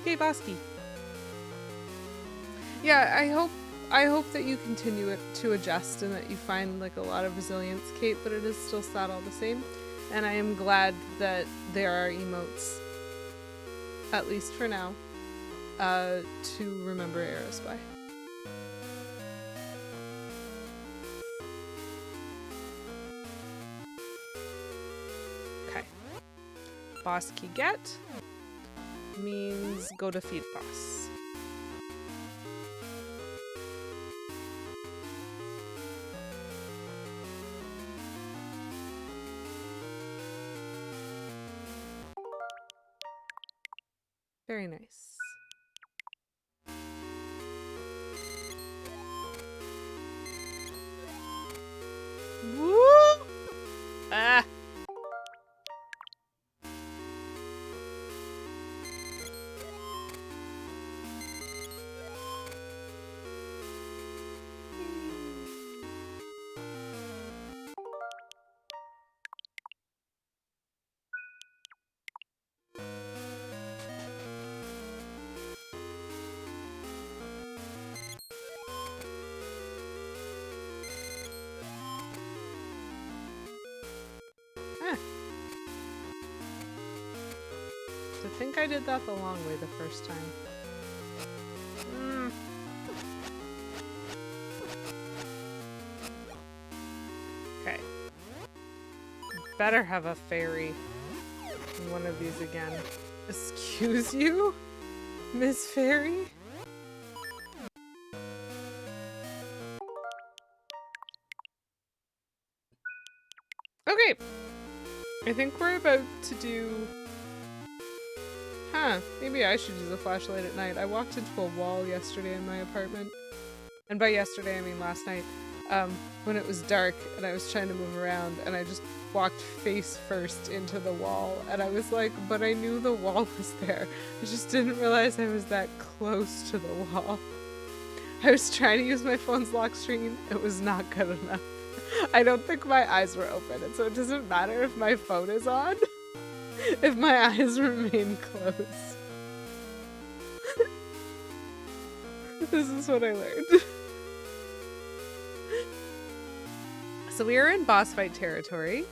Hey, Bosky. Yeah, I hope that you continue it to adjust and that you find like a lot of resilience, Kate, but it is still sad all the same. And I am glad that there are emotes, at least for now, to remember Eris by. Okay. Boss key get means go to feed boss. Very nice. Woo! Ah! I think I did that the long way the first time. Okay. Better have a fairy in one of these again. Excuse you, Miss Fairy? Okay. I think we're about to do... Huh, maybe I should use a flashlight at night. I walked into a wall yesterday in my apartment. And by yesterday, I mean last night. when it was dark and I was trying to move around and I just walked face first into the wall and I was like, but I knew the wall was there. I just didn't realize I was that close to the wall. I was trying to use my phone's lock screen. It was not good enough. I don't think my eyes were open, and so it doesn't matter if my phone is on if my eyes remain closed. This is what I learned. So we are in boss fight territory.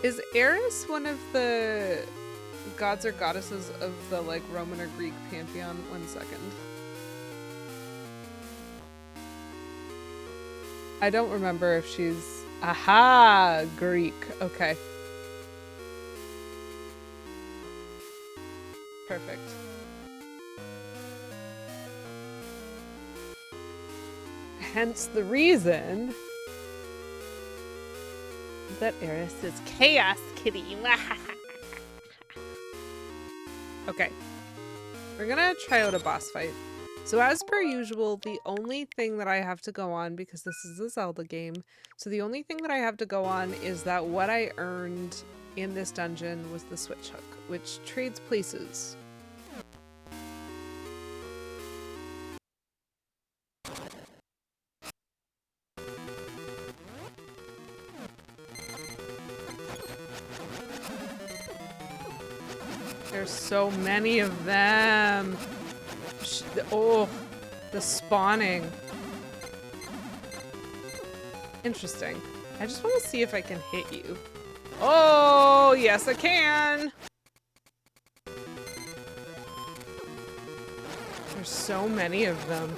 Is Eris one of the gods or goddesses of the like Roman or Greek pantheon? 1 second. I don't remember if she's... Aha! Greek. Okay. Perfect. Hence the reason that Eris is Chaos Kitty. Okay. We're gonna try out a boss fight. So as per usual, the only thing that I have to go on, because this is a Zelda game, so the only thing that I have to go on is that what I earned in this dungeon was the switch hook, which trades places. There's so many of them. Oh, the spawning. Interesting. I just want to see if I can hit you. Oh, yes I can. There's so many of them.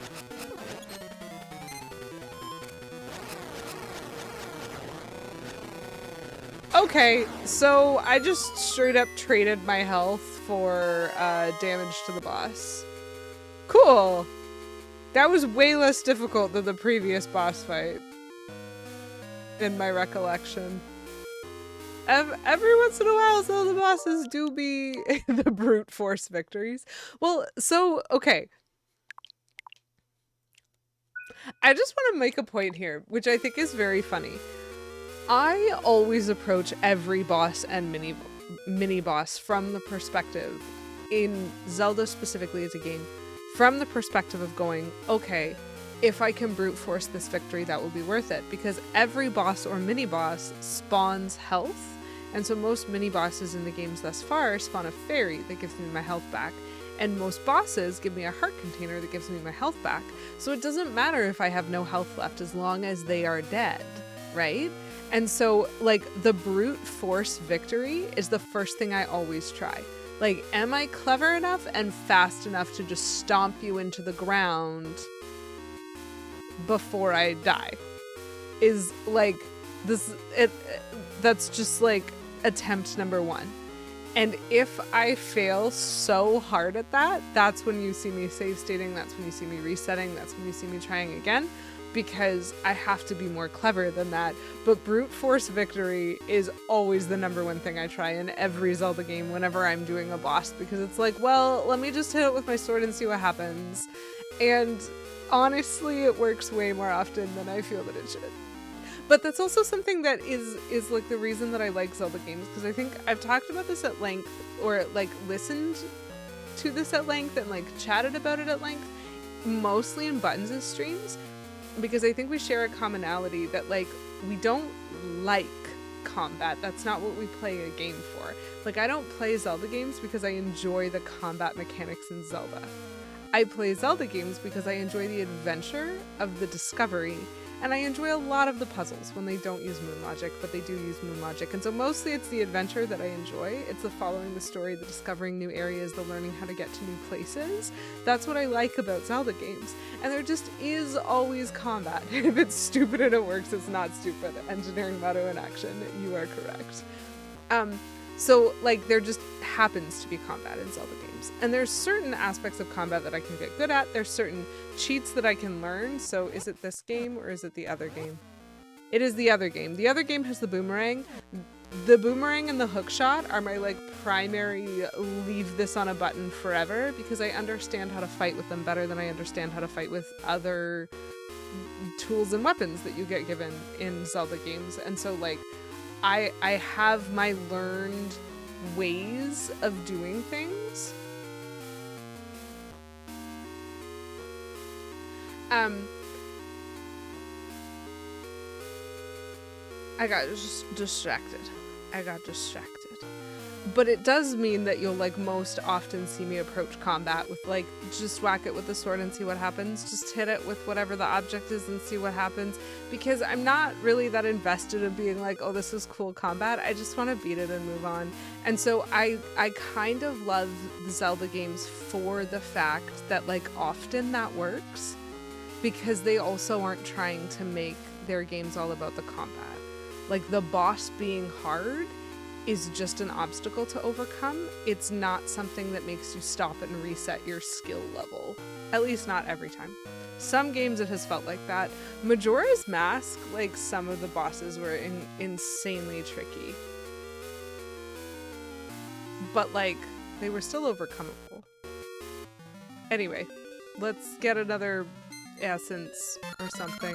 Okay, so I just straight up traded my health for damage to the boss. Cool! That was way less difficult than the previous boss fight, in my recollection. Every once in a while, some of the bosses do be the brute force victories. Well, so, okay. I just want to make a point here, which I think is very funny. I always approach every boss and mini boss from the perspective, in Zelda specifically as a game, from the perspective of going, okay, if I can brute force this victory, that will be worth it. Because every boss or mini boss spawns health, and so most mini bosses in the games thus far spawn a fairy that gives me my health back, and most bosses give me a heart container that gives me my health back. So it doesn't matter if I have no health left as long as they are dead, right? And so, like, the brute force victory is the first thing I always try. Like, am I clever enough and fast enough to just stomp you into the ground before I die? Is, like, that's just, like, attempt number 1. And if I fail so hard at that, that's when you see me save stating, that's when you see me resetting, that's when you see me trying again. Because I have to be more clever than that. But brute force victory is always the number 1 thing I try in every Zelda game whenever I'm doing a boss, because it's like, well, let me just hit it with my sword and see what happens. And honestly, it works way more often than I feel that it should. But that's also something that is like the reason that I like Zelda games, because I think I've talked about this at length, or like listened to this at length and like chatted about it at length, mostly in Buttons' streams. Because I think we share a commonality that, like, we don't like combat. That's not what we play a game for. Like, I don't play Zelda games because I enjoy the combat mechanics in Zelda. I play Zelda games because I enjoy the adventure of the discovery, and I enjoy a lot of the puzzles when they don't use moon logic, but they do use moon logic. And so mostly it's the adventure that I enjoy. It's the following the story, the discovering new areas, the learning how to get to new places. That's what I like about Zelda games. And there just is always combat. If it's stupid and it works, it's not stupid. Engineering motto in action, you are correct. So, like, there just happens to be combat in Zelda games. And there's certain aspects of combat that I can get good at. There's certain cheats that I can learn. So is it this game or is it the other game? It is the other game. The other game has the boomerang. The boomerang and the hook shot are my like primary leave this on a button forever, because I understand how to fight with them better than I understand how to fight with other tools and weapons that you get given in Zelda games. And so like I have my learned ways of doing things. I got just distracted. But it does mean that you'll like most often see me approach combat with like just whack it with the sword and see what happens. Just hit it with whatever the object is and see what happens. Because I'm not really that invested in being like, oh, this is cool combat. I just want to beat it and move on. And so I kind of love the Zelda games for the fact that like often that works, because they also aren't trying to make their games all about the combat. Like the boss being hard is just an obstacle to overcome. It's not something that makes you stop and reset your skill level. At least not every time. Some games it has felt like that. Majora's Mask, like some of the bosses were insanely tricky. But like, they were still overcomable. Anyway, let's get another essence or something.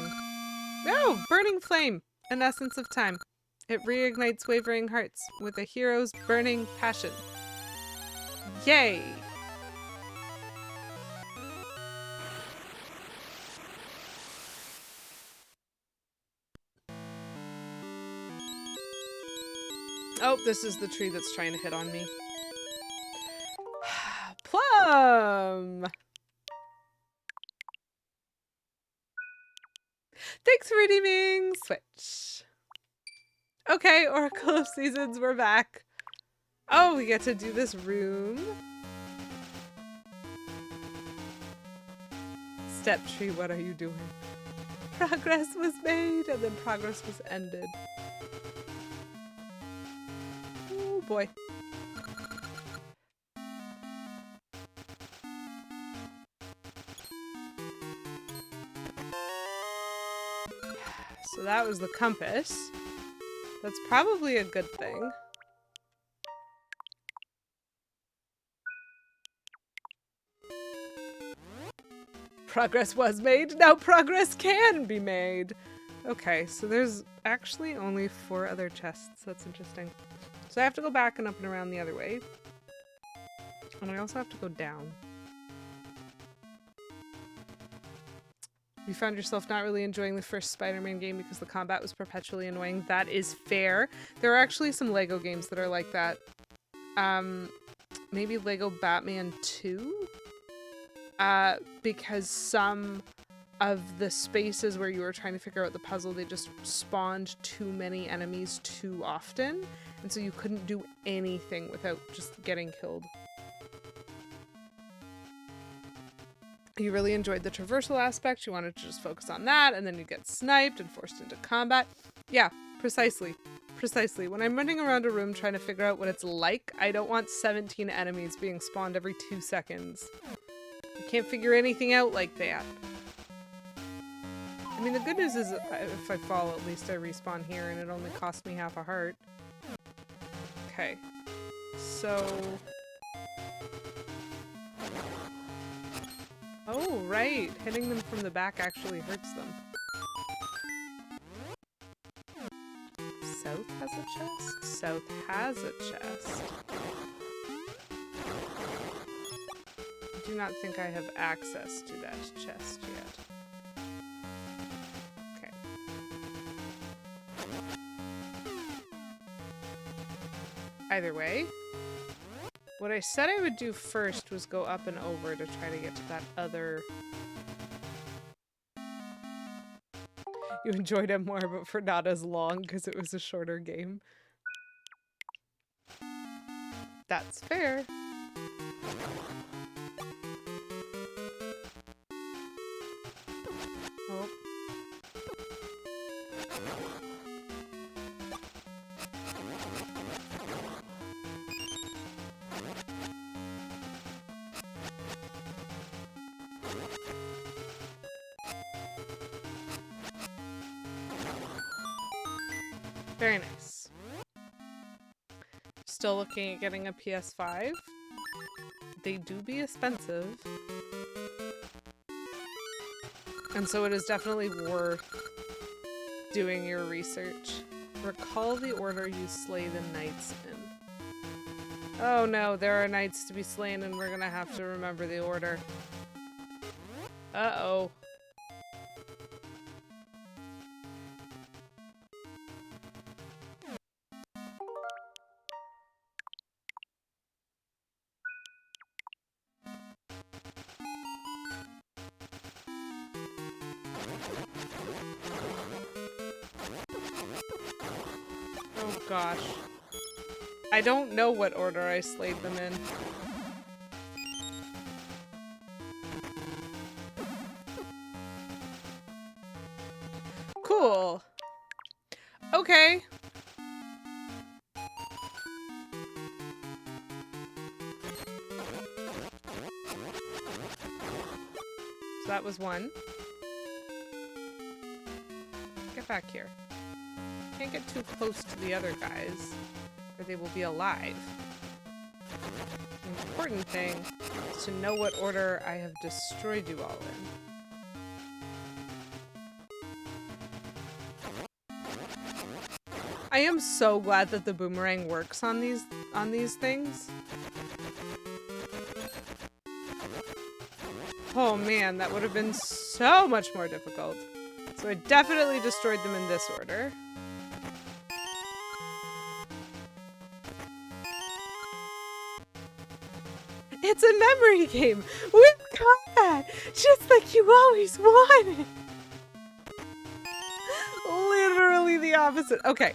Oh, Burning Flame! An essence of time. It reignites wavering hearts with a hero's burning passion. Yay! Oh, this is the tree that's trying to hit on me. Plum! Thanks for redeeming Switch. Okay, Oracle of Seasons, we're back. Oh, we get to do this room. Step tree, what are you doing? Progress was made, and then progress was ended. Oh boy. So that was the compass. That's probably a good thing. Progress was made, now progress can be made. Okay, so there's actually only 4 other chests. That's interesting. So I have to go back and up and around the other way. And I also have to go down. You found yourself not really enjoying the first Spider-Man game because the combat was perpetually annoying. That is fair. There are actually some Lego games that are like that. Maybe Lego Batman 2? Because some of the spaces where you were trying to figure out the puzzle, they just spawned too many enemies too often. And so you couldn't do anything without just getting killed. You really enjoyed the traversal aspect, you wanted to just focus on that, and then you get sniped and forced into combat. Yeah, precisely. Precisely. When I'm running around a room trying to figure out what it's like, I don't want 17 enemies being spawned every 2 seconds. I can't figure anything out like that. I mean, the good news is if I fall, at least I respawn here, and it only costs me half a heart. Okay. So... Oh, right. Hitting them from the back actually hurts them. South has a chest? South has a chest. I do not think I have access to that chest yet. Okay. Either way. What I said I would do first was go up and over to try to get to that other... You enjoyed it more, but for not as long, because it was a shorter game. That's fair. Oh. Very nice. still looking at getting a PS5. They do be expensive. And so it is definitely worth doing your research. Recall the order you slay the knights in. Oh no, there are knights to be slain and we're gonna have to remember the order. Uh-oh. Oh gosh. I don't know what order I slayed them in. Cool. Okay. So that was one. Get back here. Can't get too close to the other guys, or they will be alive. The important thing is to know what order I have destroyed you all in. I am so glad that the boomerang works on these things. Oh man, that would have been so much more difficult. So I definitely destroyed them in this order. It's a memory game with combat, just like you always wanted. Literally the opposite. Okay,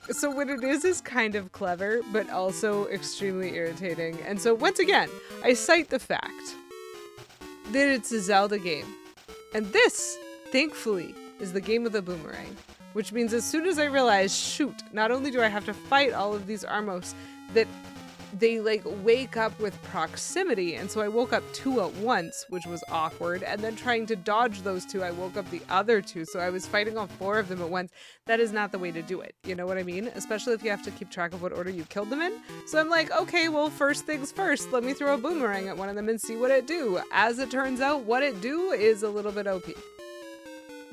so what it is kind of clever, but also extremely irritating. And so once again, I cite the fact that it's a Zelda game. And this, thankfully, is the game with a boomerang. Which means as soon as I realized, shoot, not only do I have to fight all of these Armos, that they like wake up with proximity, and so I woke up two at once, which was awkward, and then trying to dodge those two, I woke up the other two, so I was fighting all four of them at once. That is not the way to do it, you know what I mean? Especially if you have to keep track of what order you killed them in. So I'm like, okay, well, first things first, let me throw a boomerang at one of them and see what it do. As it turns out, what it do is a little bit OP,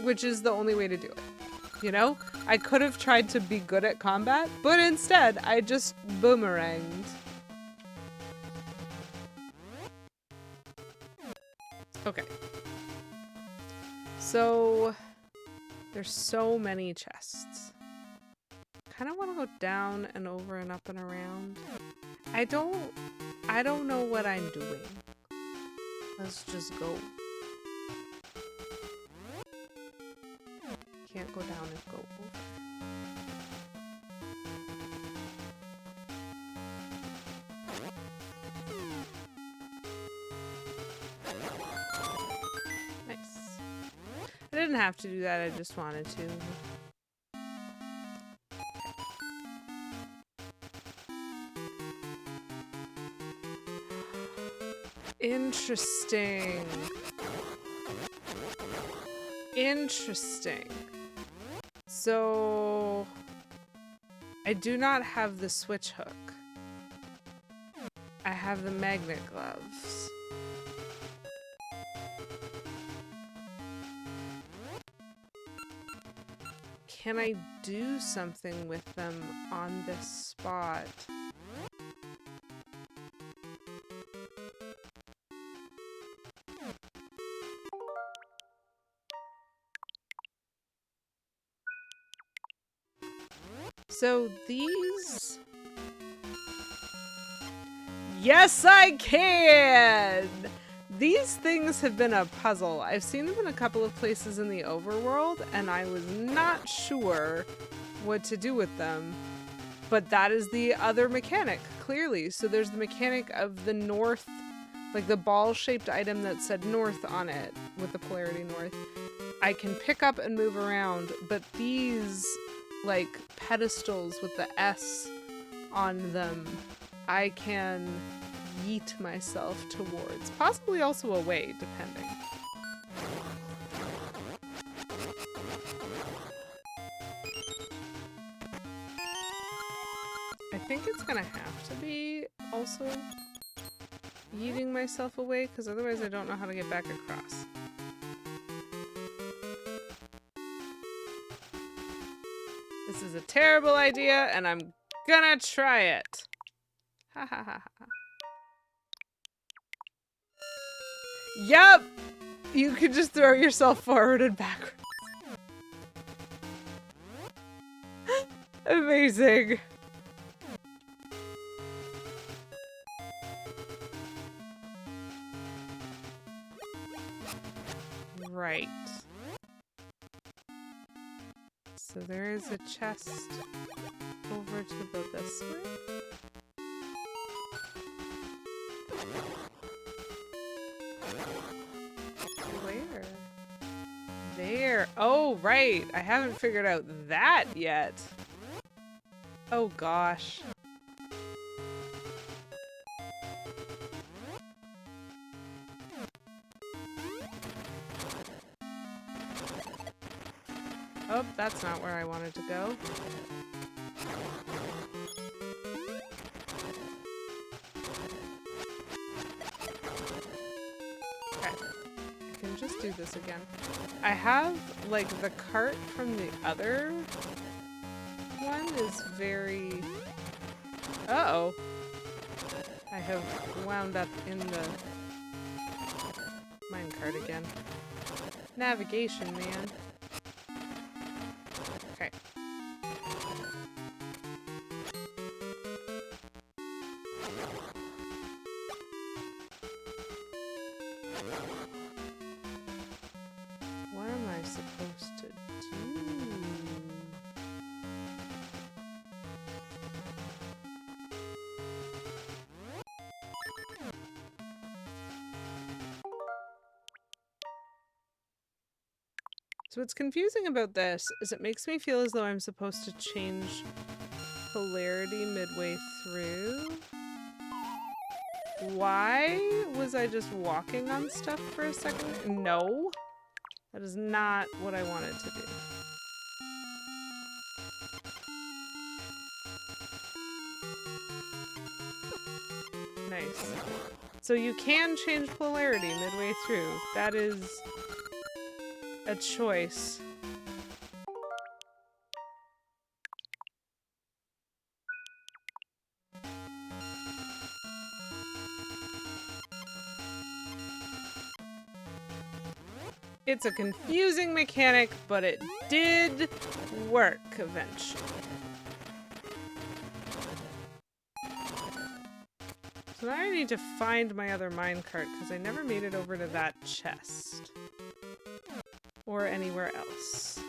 which is the only way to do it. You know, I could have tried to be good at combat, but instead I just boomeranged. Okay. So there's so many chests. Kind of want to go down and over and up and around. I don't know what I'm doing. Let's just go. Can't go down and go over. Nice. I didn't have to do that, I just wanted to. Interesting. Interesting. So I do not have the switch hook. I have the magnet gloves. Can I do something with them on this spot? So these... Yes, I can! These things have been a puzzle. I've seen them in a couple of places in the overworld, and I was not sure what to do with them. But that is the other mechanic, clearly. So there's the mechanic of the north, like the ball-shaped item that said north on it, with the polarity north. I can pick up and move around, but these, like, pedestals with the S on them, I can yeet myself towards, possibly also away, depending. I think it's gonna have to be also yeeting myself away, because otherwise I don't know how to get back across. This is a terrible idea, and I'm gonna try it. Ha ha ha ha. Yup! You can just throw yourself forward and backwards. Amazing. Right. So there is a chest over to the this way. Where? There. Oh, right. I haven't figured out that yet. Oh, gosh. Oh, that's not where I wanted to go. Okay. I can just do this again. I have, like, the cart from the other one is very... Uh-oh. I have wound up in the minecart again. Navigation, man. Okay. What am I supposed to do? So what's confusing about this is it makes me feel as though I'm supposed to change polarity midway through. Why was I just walking on stuff for a second? No, that is not what I wanted to do. Nice. So you can change polarity midway through. That is a choice. It's a confusing mechanic, but it did work eventually. So now I need to find my other minecart because I never made it over to that chest. Or anywhere else.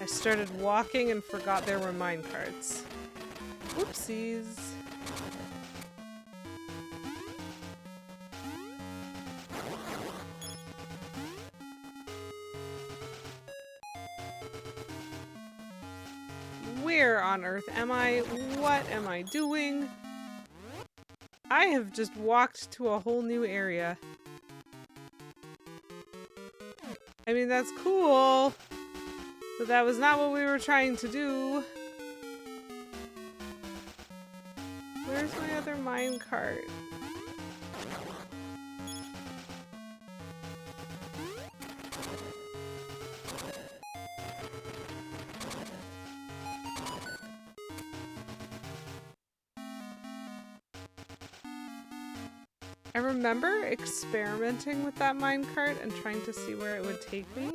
I started walking and forgot there were minecarts. Whoopsies. Where on earth am I? What am I doing? I have just walked to a whole new area. I mean, that's cool, but that was not what we were trying to do. Where's my other minecart? I remember experimenting with that minecart and trying to see where it would take me.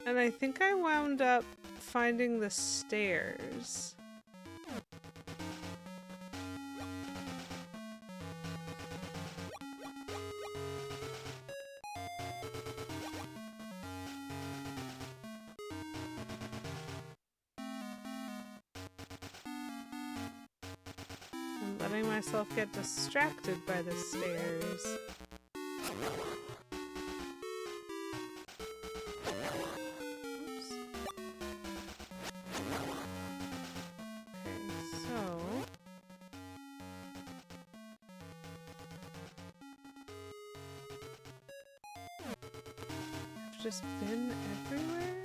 And I think I wound up finding the stairs. I'm letting myself get distracted by the stairs. Just been everywhere?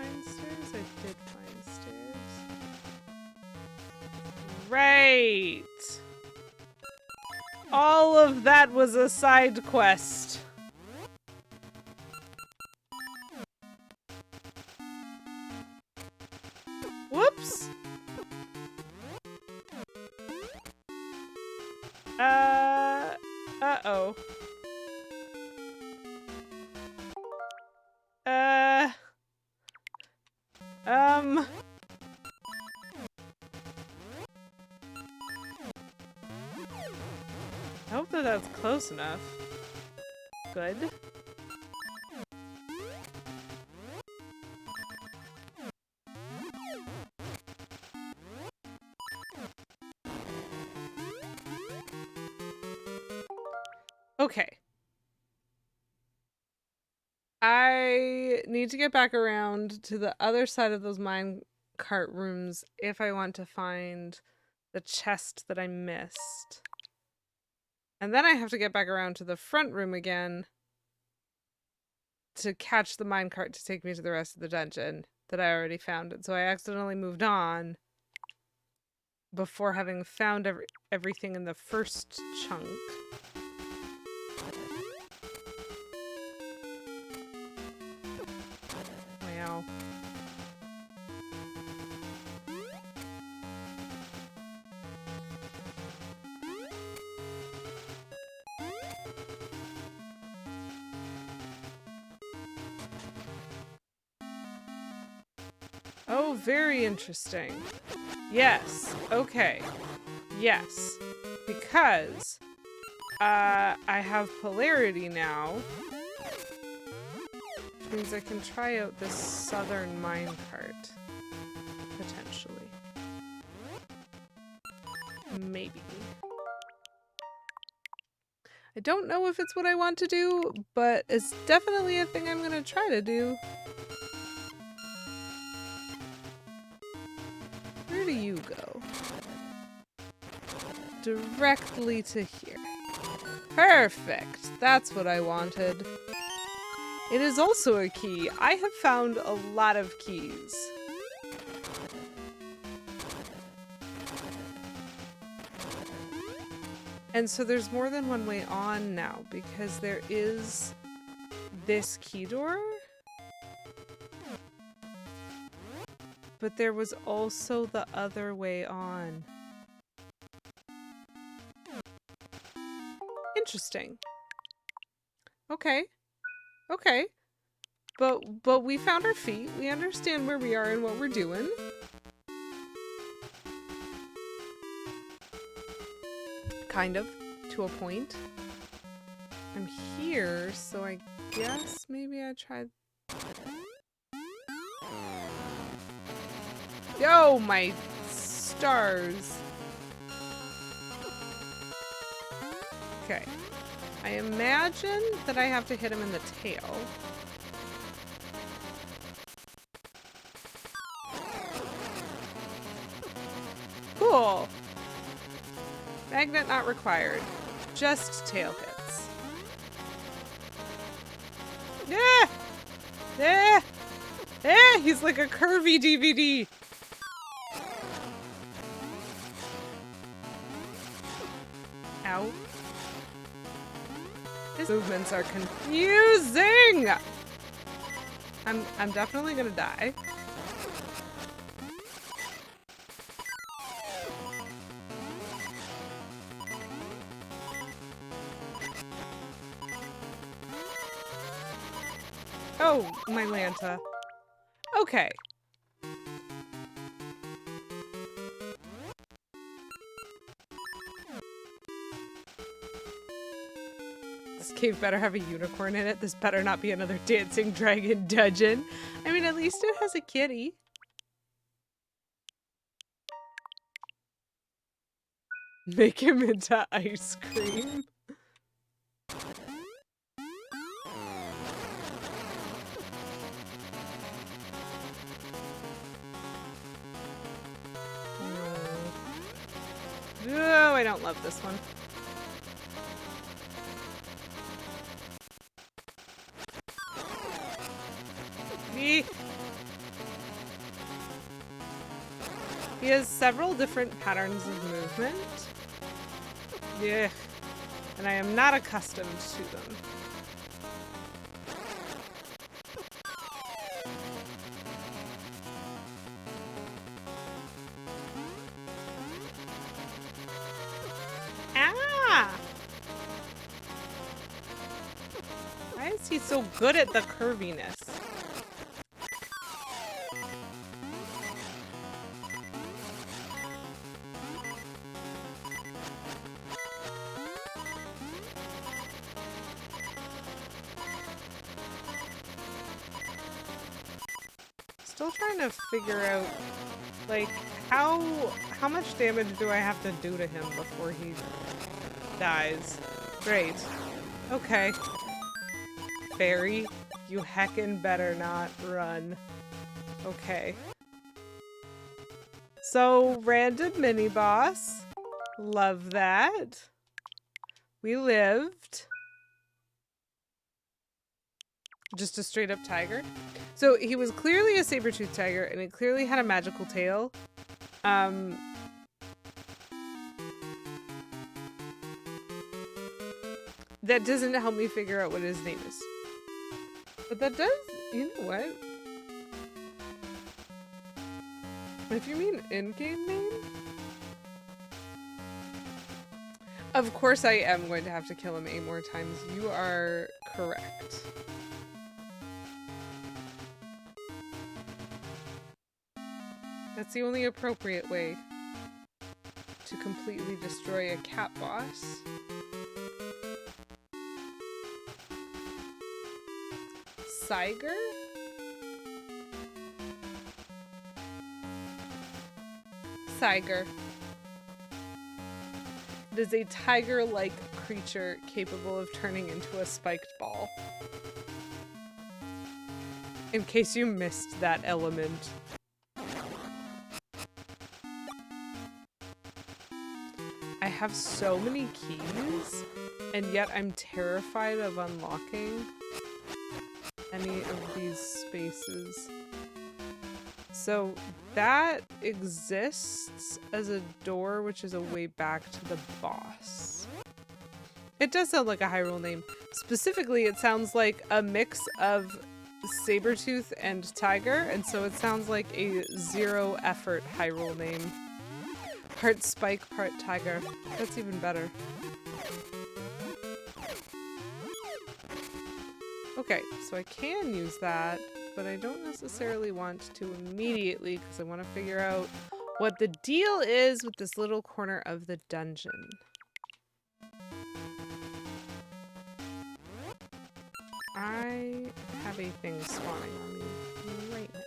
find stairs? I did find stairs. Right! All of that was a side quest. Whoops! Uh-oh. I hope that that's close enough. Good. Okay. I need to get back around to the other side of those mine cart rooms if I want to find the chest that I missed. And then I have to get back around to the front room again to catch the minecart to take me to the rest of the dungeon that I already found. And so I accidentally moved on before having found everything in the first chunk. Wow. Oh, very interesting. Yes. Okay. Yes. Because I have polarity now, which means I can try out this southern minecart. Potentially. Maybe. I don't know if it's what I want to do, but it's definitely a thing I'm gonna try to do. Where do you go? Directly to here. Perfect! That's what I wanted. It is also a key. I have found a lot of keys. And so there's more than one way on now, because there is this key door. But there was also the other way on. Interesting. Okay. Okay. But we found our feet. We understand where we are and what we're doing. Kind of, to a point. I'm here, so I guess maybe I tried. Yo, my stars. Okay. I imagine that I have to hit him in the tail. Cool. Magnet not required. Just tail hits. Yeah! Yeah! Yeah! He's like a curvy DVD. Ow. His movements are confusing! I'm definitely gonna die. Oh, my Lanta. Okay. This cave better have a unicorn in it. This better not be another dancing dragon dungeon. I mean, at least it has a kitty. Make him into ice cream. Oh, I don't love this one. He has several different patterns of movement. Yeah. And I am not accustomed to them. Ah! Why is he so good at the curviness? Still trying to figure out, like, how much damage do I have to do to him before he dies? Great. Okay. Fairy, you heckin' better not run. Okay. So, random mini-boss. Love that. We lived. Just a straight-up tiger. So, he was clearly a saber-toothed tiger, and it clearly had a magical tail. That doesn't help me figure out what his name is. But that does, you know what? If you mean in-game name? Of course I am going to have to kill him 8 more times. You are correct. That's the only appropriate way to completely destroy a cat boss. Tiger? Tiger. It is a tiger-like creature capable of turning into a spiked ball. In case you missed that element. I have so many keys, and yet I'm terrified of unlocking any of these spaces. So that exists as a door, which is a way back to the boss. It does sound like a Hyrule name. Specifically, it sounds like a mix of Sabertooth and Tiger, and so it sounds like a zero effort Hyrule name. Part Spike, part Tiger. That's even better. Okay, so I can use that, but I don't necessarily want to immediately because I want to figure out what the deal is with this little corner of the dungeon. I have a thing spawning on me right now.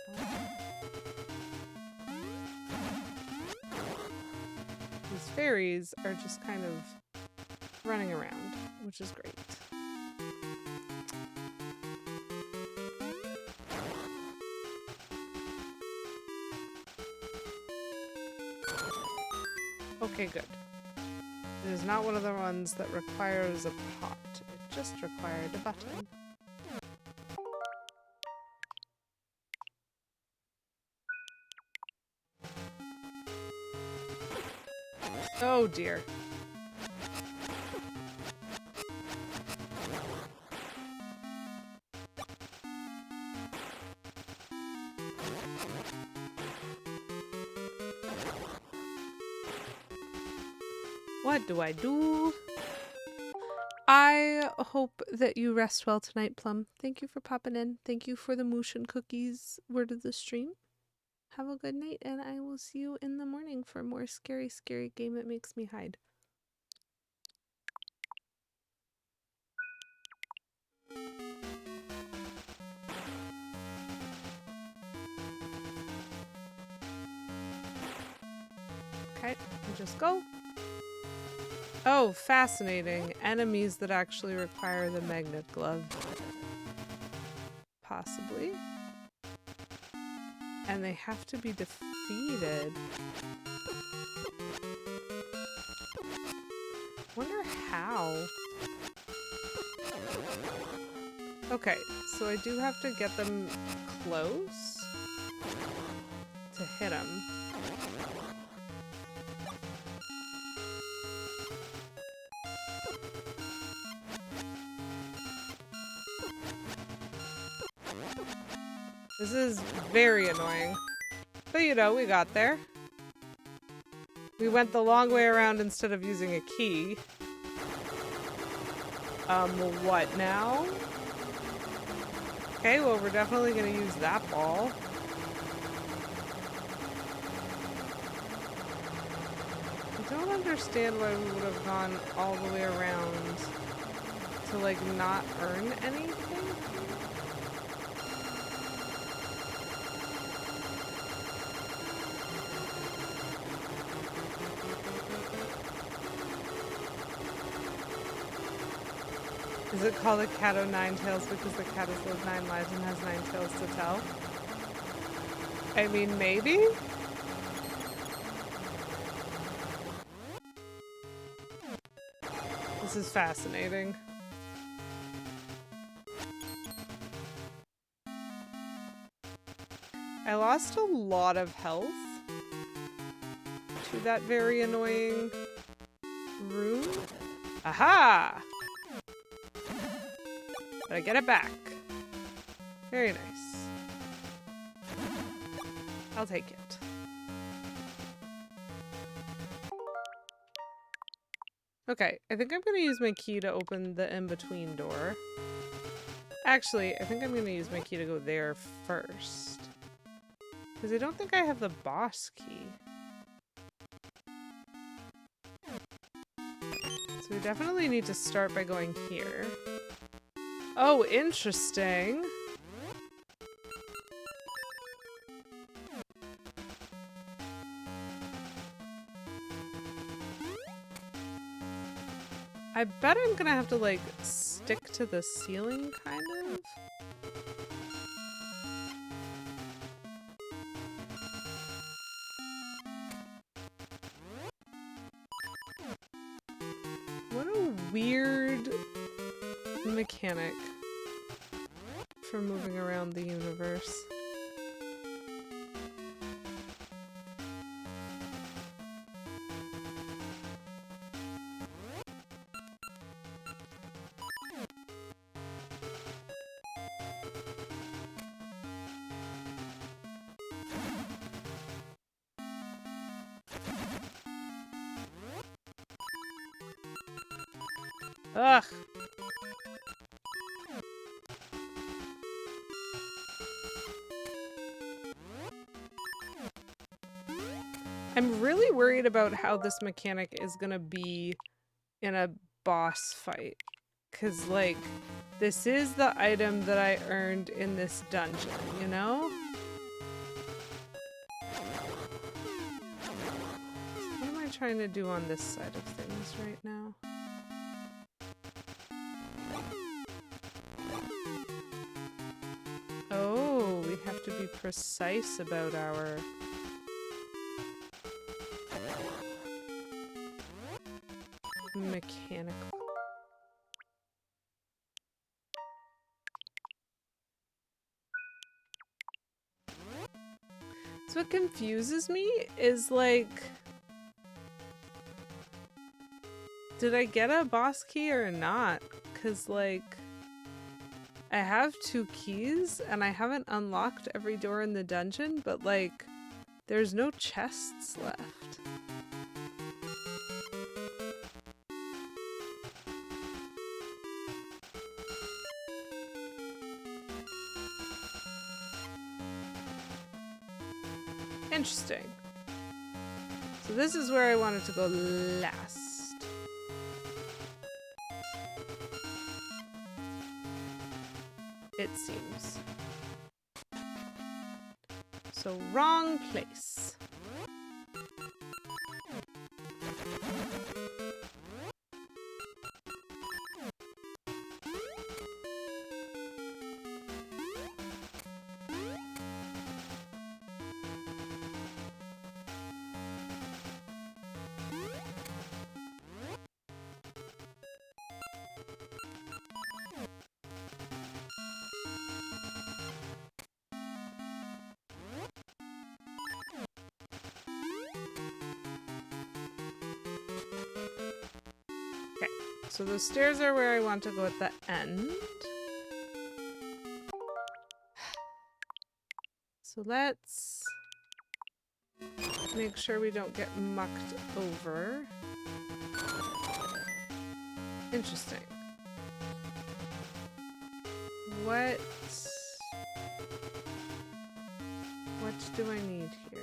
These fairies are just kind of running around, which is great. Okay, good. It is not one of the ones that requires a pot. It just required a button. Oh dear. What do I do? I hope that you rest well tonight, Plum. Thank you for popping in. Thank you for the moosh and cookies word of the stream. Have a good night, and I will see you in the morning for more scary, scary game that makes me hide. Okay, just go. Oh, fascinating. Enemies that actually require the magnet glove. Possibly. And they have to be defeated. Wonder how. Okay, so I do have to get them close to hit him. This is very annoying. But you know, we got there. We went the long way around instead of using a key. What now? Okay, well, we're definitely gonna use that ball. I don't understand why we would have gone all the way around to, like, not earn anything. Is it called a cat o' nine tails because the cat has lived 9 lives and has 9 tales to tell? I mean, maybe? This is fascinating. I lost a lot of health to that very annoying room. Aha! But I get it back. Very nice. I'll take it. Okay, I think I'm gonna use my key to open the in-between door. Actually, I think I'm gonna use my key to go there first. Because I don't think I have the boss key. So we definitely need to start by going here. Oh, interesting. I bet I'm gonna have to, like, stick to the ceiling, kind of. What a weird mechanic for moving around the universe. Ugh. I'm really worried about how this mechanic is gonna be in a boss fight. 'Cause, like, this is the item that I earned in this dungeon, you know? So what am I trying to do on this side of things right now? Oh, we have to be precise about our... mechanical. So what confuses me is, like, did I get a boss key or not? 'Cause, like, I have 2 keys and I haven't unlocked every door in the dungeon, but, like, there's no chests left. Interesting. So this is where I wanted to go last. It seems. So wrong place. So the stairs are where I want to go at the end. So let's make sure we don't get mucked over. Interesting. What do I need here?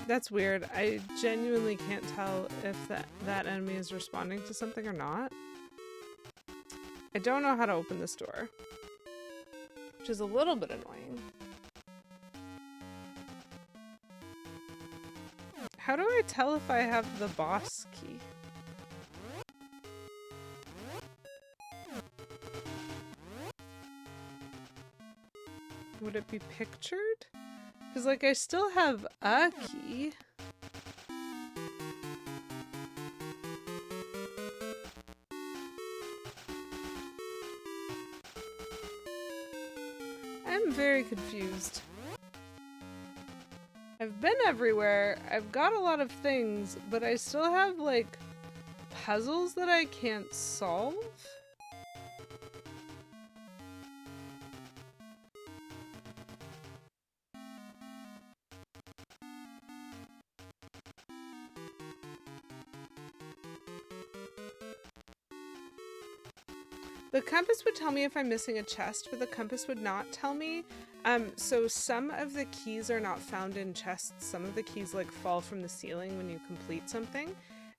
That's weird. I genuinely can't tell if that enemy is responding to something or not. I don't know how to open this door, which is a little bit annoying. How do I tell if I have the boss key? Would it be pictured? Because, like, I still have a key. I'm very confused. I've been everywhere, I've got a lot of things, but I still have, like, puzzles that I can't solve. The compass would tell me if I'm missing a chest, but the compass would not tell me. So some of the keys are not found in chests. Some of the keys like fall from the ceiling when you complete something.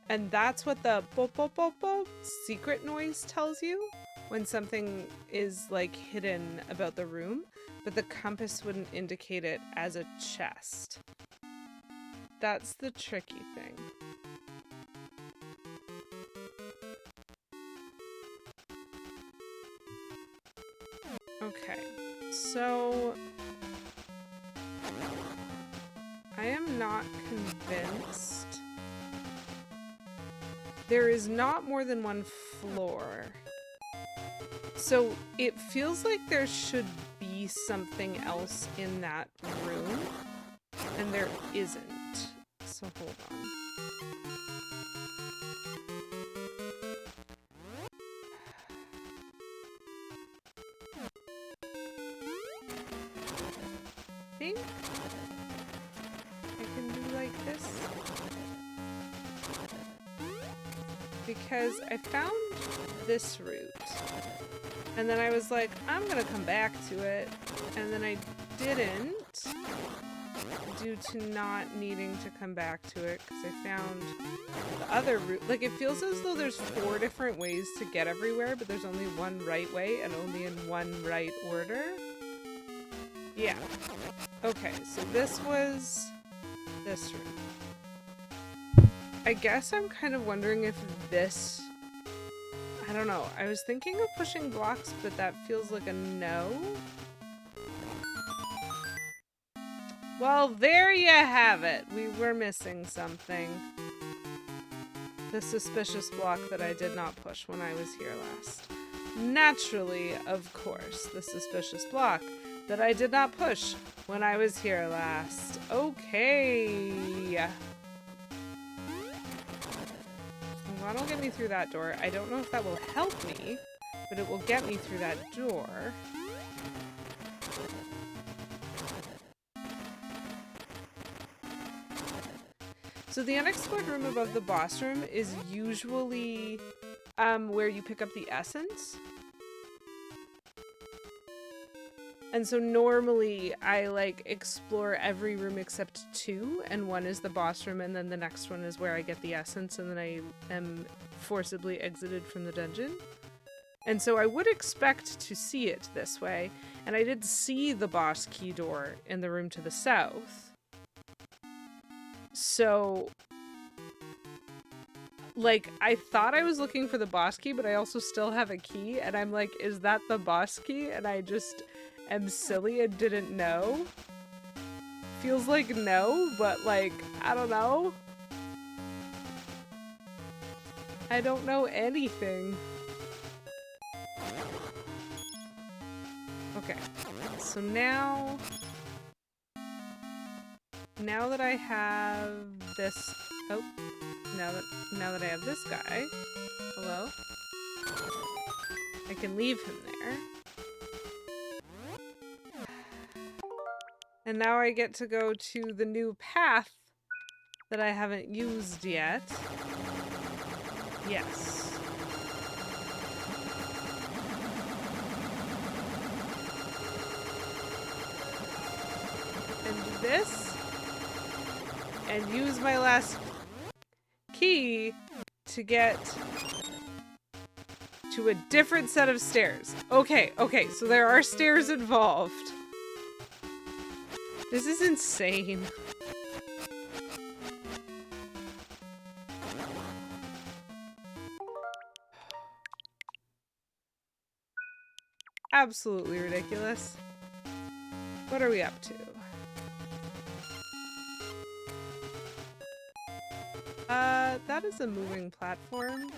And that's what the bop bop bop bop secret noise tells you when something is like hidden about the room, but the compass wouldn't indicate it as a chest. That's the tricky thing. Okay, so I am not convinced. There is not more than one floor. So it feels like there should be something else in that room, and there isn't. So hold on. I think I can do like this. Because I found this route. And then I was like, I'm gonna come back to it. And then I didn't. Due to not needing to come back to it. Because I found the other route. Like, it feels as though there's 4 different ways to get everywhere. But there's only one right way. And only in one right order. Yeah. Okay, so this was this room. I guess I'm kind of wondering if this... I don't know. I was thinking of pushing blocks, but that feels like a no. Well, there you have it. We were missing something. The suspicious block that I did not push when I was here last. Naturally, of course, the suspicious block that I did not push when I was here last. Okay. Well, that'll get me through that door. I don't know if that will help me, but it will get me through that door. So the unexplored room above the boss room is usually where you pick up the essence. And so normally I like explore every room except 2, and one is the boss room, and then the next one is where I get the essence, and then I am forcibly exited from the dungeon. And so I would expect to see it this way, and I did see the boss key door in the room to the south. So like, I thought I was looking for the boss key, but I also still have a key, and I'm like, is that the boss key? And I just am silly and didn't know. Feels like no, but like, I don't know. I don't know anything. Okay, so now that I have this, oh, now that I have this guy, hello, I can leave him there. And now I get to go to the new path that I haven't used yet. Yes. And do this. And use my last key to get to a different set of stairs. Okay, so there are stairs involved. This is insane. Absolutely ridiculous. What are we up to? That is a moving platform.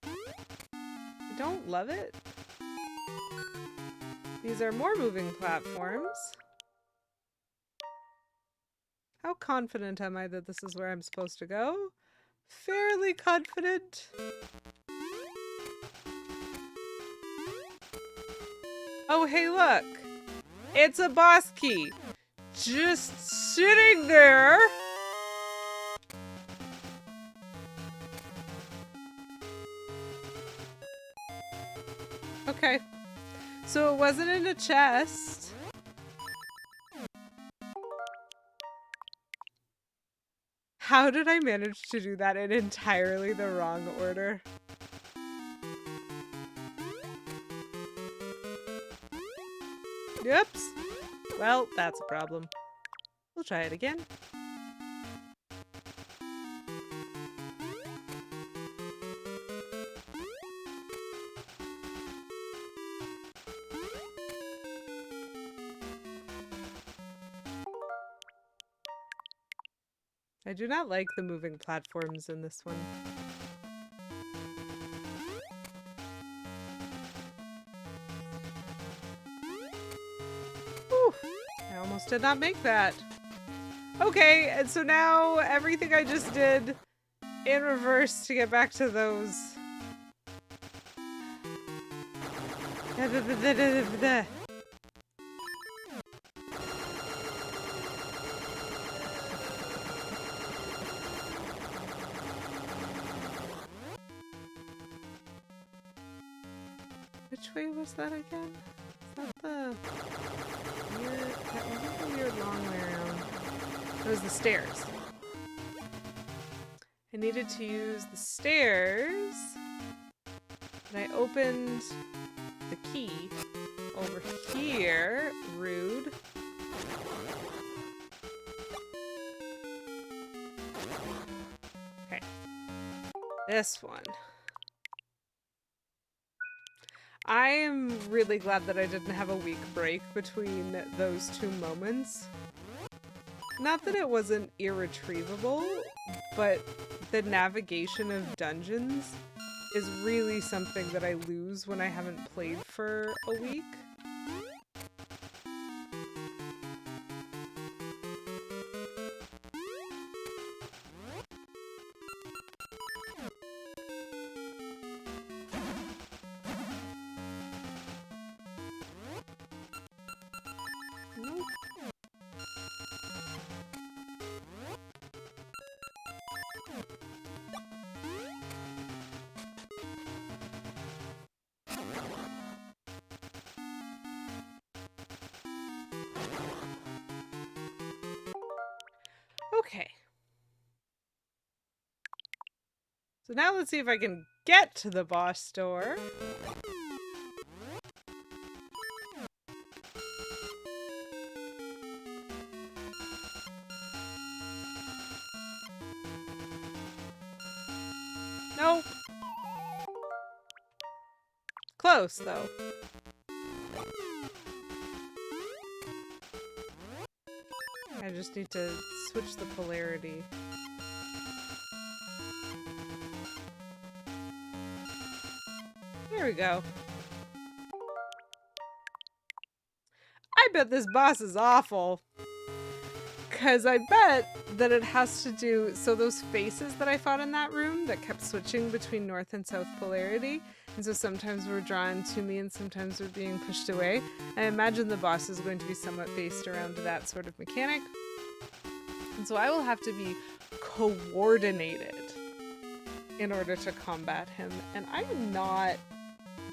I don't love it. These are more moving platforms. How confident am I that this is where I'm supposed to go? Fairly confident. Oh, hey, look. It's a boss key. Just sitting there. Okay. So it wasn't in a chest. How did I manage to do that in entirely the wrong order? Oops. Well, that's a problem. We'll try it again. I do not like the moving platforms in this one. Whew, I almost did not make that. Okay, and so now everything I just did in reverse to get back to those. Which way was that again? Is that the weird... That wasn't the weird long way around. It was the stairs. I needed to use the stairs. And I opened the key over here. Rude. Okay. This one. I am really glad that I didn't have a week break between those two moments. Not that it wasn't irretrievable, but the navigation of dungeons is really something that I lose when I haven't played for a week. Okay. So now let's see if I can get to the boss door. Nope. Close, though. I just need to switch the polarity. There we go. I bet this boss is awful. Because I bet that it has to do... So those faces that I fought in that room that kept switching between north and south polarity, and so sometimes we're drawn to me and sometimes we're being pushed away, I imagine the boss is going to be somewhat based around that sort of mechanic. And so I will have to be coordinated in order to combat him, and I'm not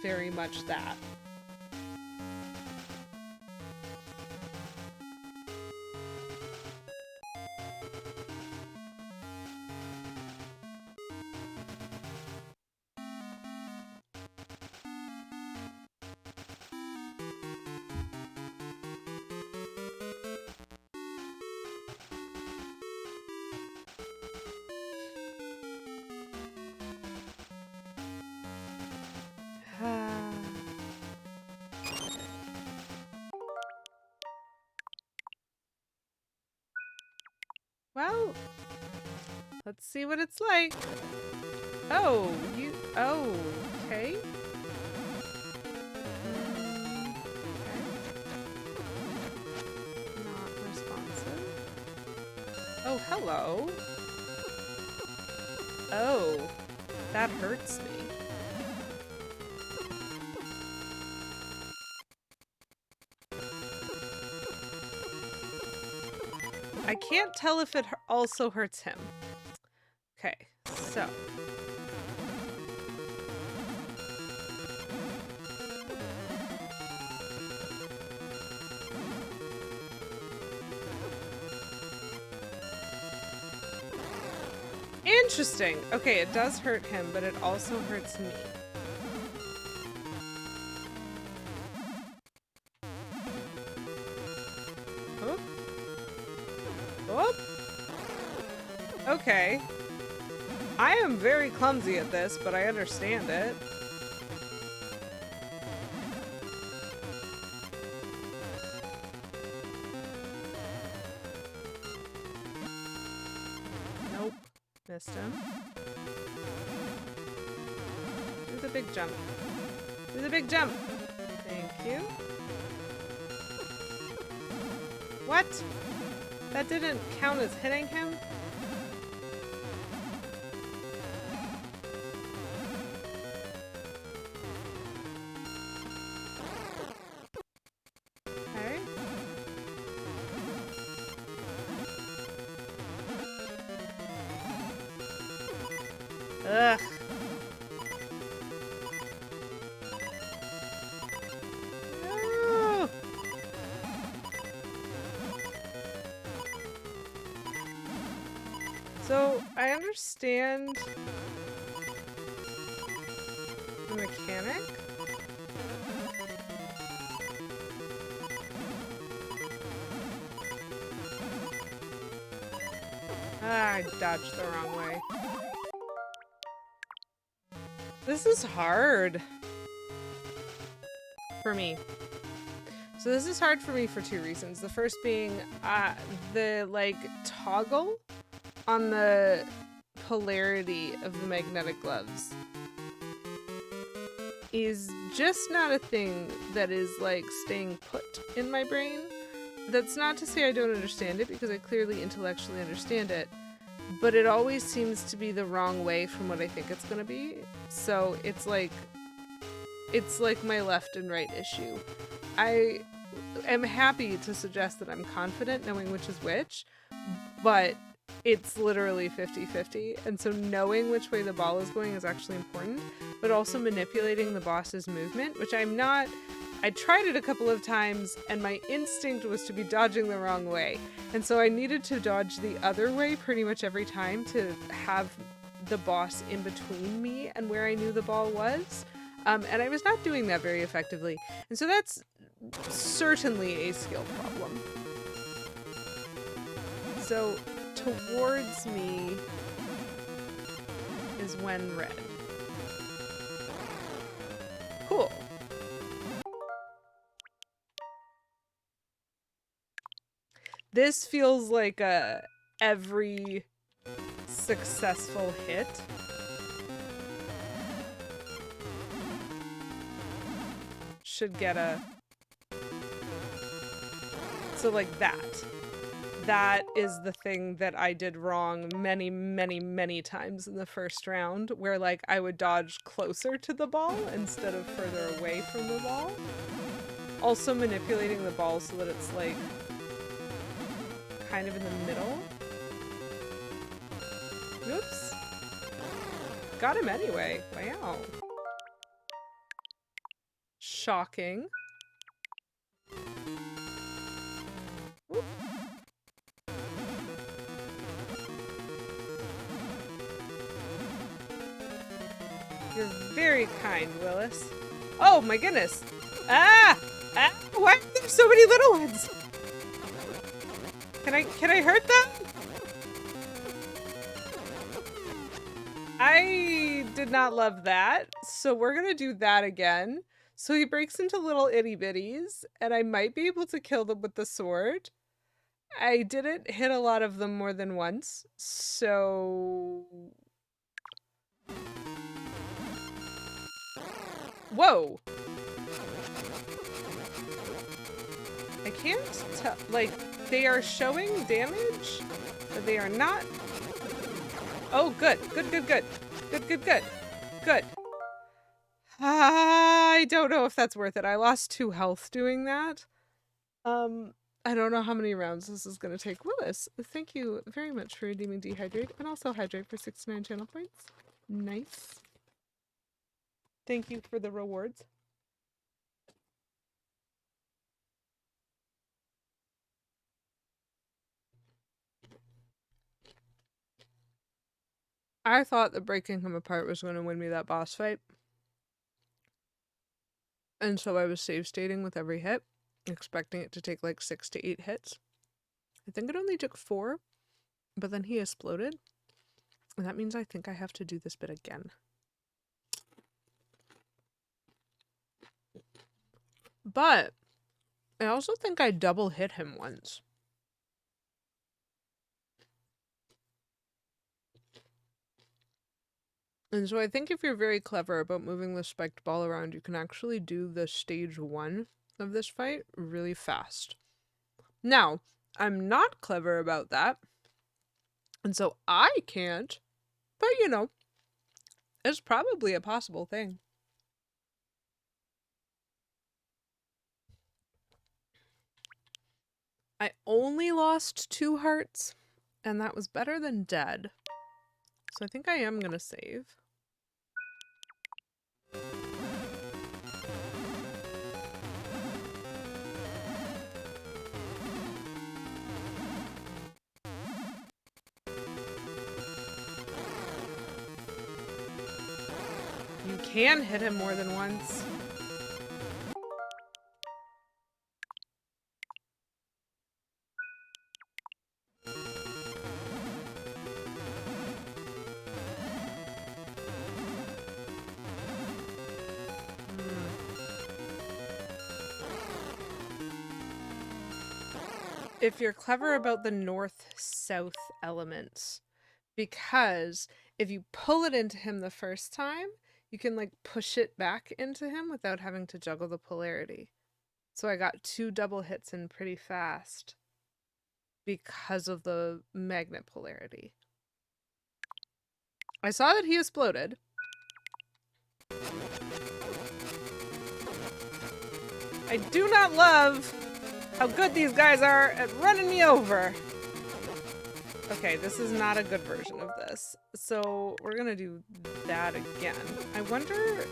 very much that. Well, let's see what it's like. Oh, you... Oh, okay. Not responsive. Oh, hello. Oh, that hurts me. I can't tell if it also hurts him. Okay, so. Interesting. Okay, it does hurt him, but it also hurts me. Oh. Oh. Okay. I am very clumsy at this, but I understand it. Nope. Missed him. Do the big jump. Do the big jump. Thank you. What? That didn't count as hitting him? Okay. Ugh. No. So, I understand the mechanic. Ah, I dodged the wrong way. This is hard for me. So this is hard for me for two reasons. The first being the like toggle on the polarity of the magnetic gloves is just not a thing that is like staying put in my brain. That's not to say I don't understand it, because I clearly intellectually understand it, but it always seems to be the wrong way from what I think it's gonna be. So it's like my left and right issue. I am happy to suggest that I'm confident knowing which is which, but it's literally 50-50, and so knowing which way the ball is going is actually important, but also manipulating the boss's movement, which I'm not. I tried it a couple of times, and my instinct was to be dodging the wrong way, and so I needed to dodge the other way pretty much every time to have the boss in between me and where I knew the ball was, and I was not doing that very effectively, and so that's certainly a skill problem. So towards me is when red. Cool. This feels like every successful hit. Should get a... So like that. That is the thing that I did wrong many, many, many times in the first round, where like I would dodge closer to the ball instead of further away from the ball. Also manipulating the ball so that it's like kind of in the middle. Oops. Got him anyway. Wow. Shocking. Oop. You're very kind, Willis. Oh my goodness! Ah! Ah! Why are there so many little ones? Can I hurt them? I did not love that, so we're gonna do that again. So he breaks into little itty bitties, and I might be able to kill them with the sword. I didn't hit a lot of them more than once, so... Whoa! I can't tell, like, they are showing damage, but they are not... Oh, good, good, good, good. Good, good, good. Good. I don't know if that's worth it. I lost 2 health doing that. I don't know how many rounds this is going to take. Willis, thank you very much for redeeming Dehydrate, and also Hydrate for 69 channel points. Nice. Thank you for the rewards. I thought that breaking him apart was going to win me that boss fight. And so I was save stating with every hit, expecting it to take like 6 to 8 hits. I think it only took 4, but then he exploded. And that means I think I have to do this bit again. But I also think I double hit him once. And so I think if you're very clever about moving the spiked ball around, you can actually do the stage 1 of this fight really fast. Now, I'm not clever about that, and so I can't, but you know, it's probably a possible thing. I only lost 2 hearts, and that was better than dead. So I think I am gonna save. You can hit him more than once. If you're clever about the north-south elements, because if you pull it into him the first time, you can like push it back into him without having to juggle the polarity. So I got 2 double hits in pretty fast because of the magnet polarity. I saw that he exploded. I do not love how good these guys are at running me over. Okay, this is not a good version of this. So we're gonna do that again. I wonder...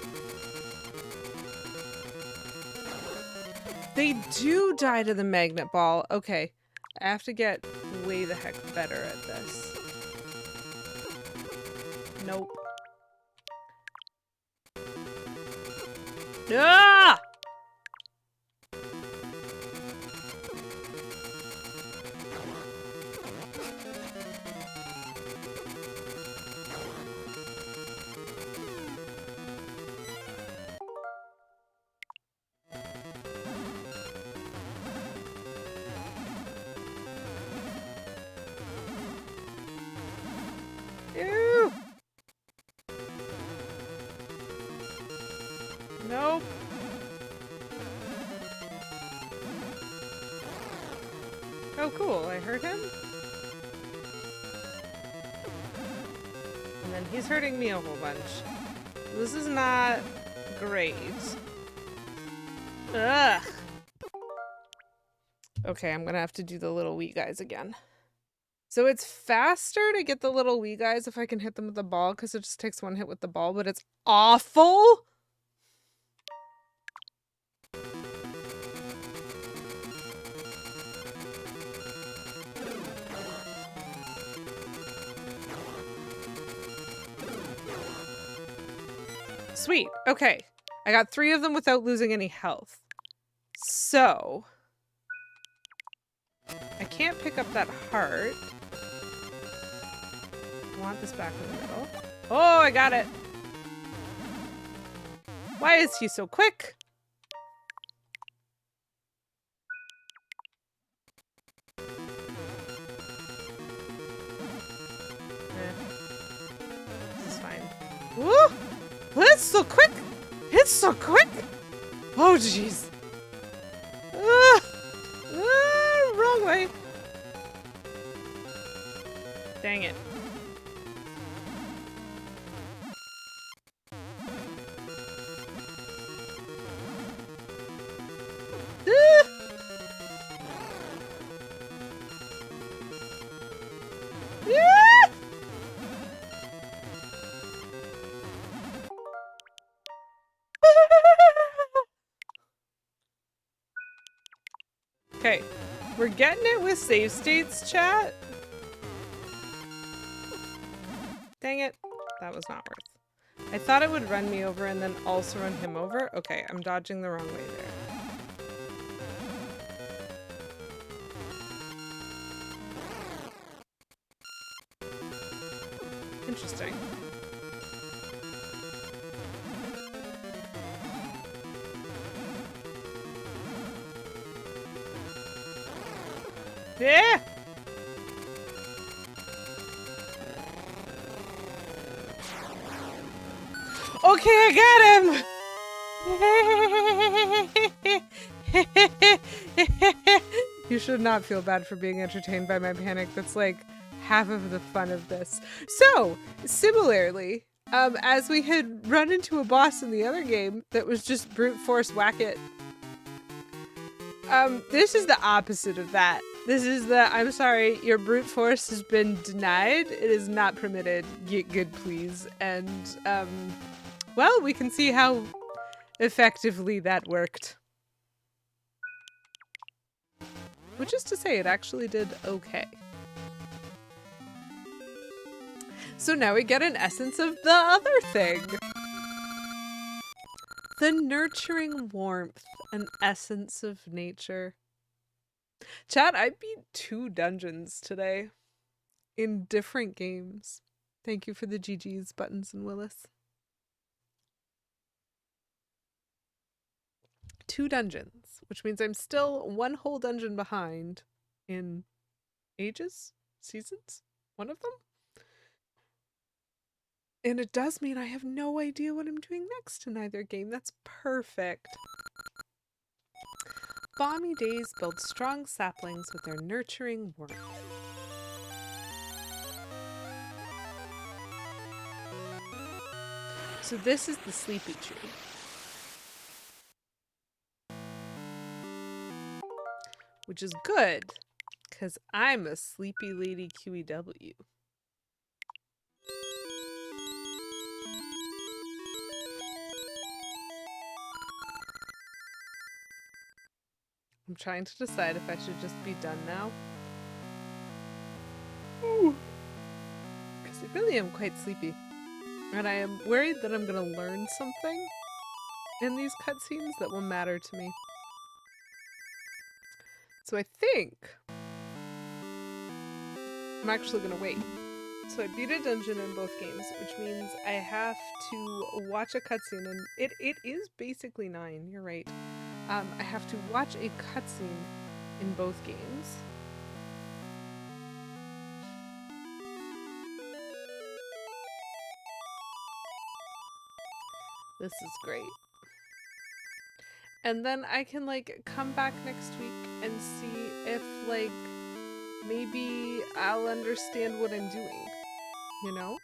They do die to the magnet ball. Okay, I have to get way the heck better at this. Nope. Ah! Nope. Oh, cool. I hurt him. And then he's hurting me a whole bunch. This is not great. Ugh. Okay, I'm gonna have to do the little wee guys again. So it's faster to get the little wee guys if I can hit them with the ball, because it just takes one hit with the ball, but it's awful. Sweet. Okay. I got 3 of them without losing any health. So I can't pick up that heart. I want this back in the middle. Oh, I got it. Why is he so quick? This is fine. Woo! It's so quick! It's so quick! Oh, jeez. Wrong way. Dang it. Okay, we're getting it with save states, chat. Dang it, that was not worth. I thought it would run me over and then also run him over. Okay, I'm dodging the wrong way there. Interesting. Yeah! Okay, I got him! You should not feel bad for being entertained by my panic. That's like half of the fun of this. So, similarly, as we had run into a boss in the other game that was just brute force whack it, this is the opposite of that. This is the, I'm sorry, your brute force has been denied. It is not permitted. Get good, please. And, well, we can see how effectively that worked. Which is to say, it actually did okay. So now we get an essence of the other thing. The nurturing warmth, an essence of nature. Chat, I beat 2 dungeons today in different games. Thank you for the GGs, Buttons and Willis. 2 dungeons, which means I'm still 1 whole dungeon behind in ages? Seasons? One of them? And it does mean I have no idea what I'm doing next in either game. That's perfect. Balmy days build strong saplings with their nurturing warmth. So this is the sleepy tree. Which is good, because I'm a sleepy lady QEW. I'm trying to decide if I should just be done now. Because I really am quite sleepy. And I am worried that I'm going to learn something in these cutscenes that will matter to me. So I think I'm actually going to wait. So I beat a dungeon in both games, which means I have to watch a cutscene, and it is basically 9, you're right. I have to watch a cutscene in both games. This is great. And then I can like come back next week and see if like maybe I'll understand what I'm doing, you know?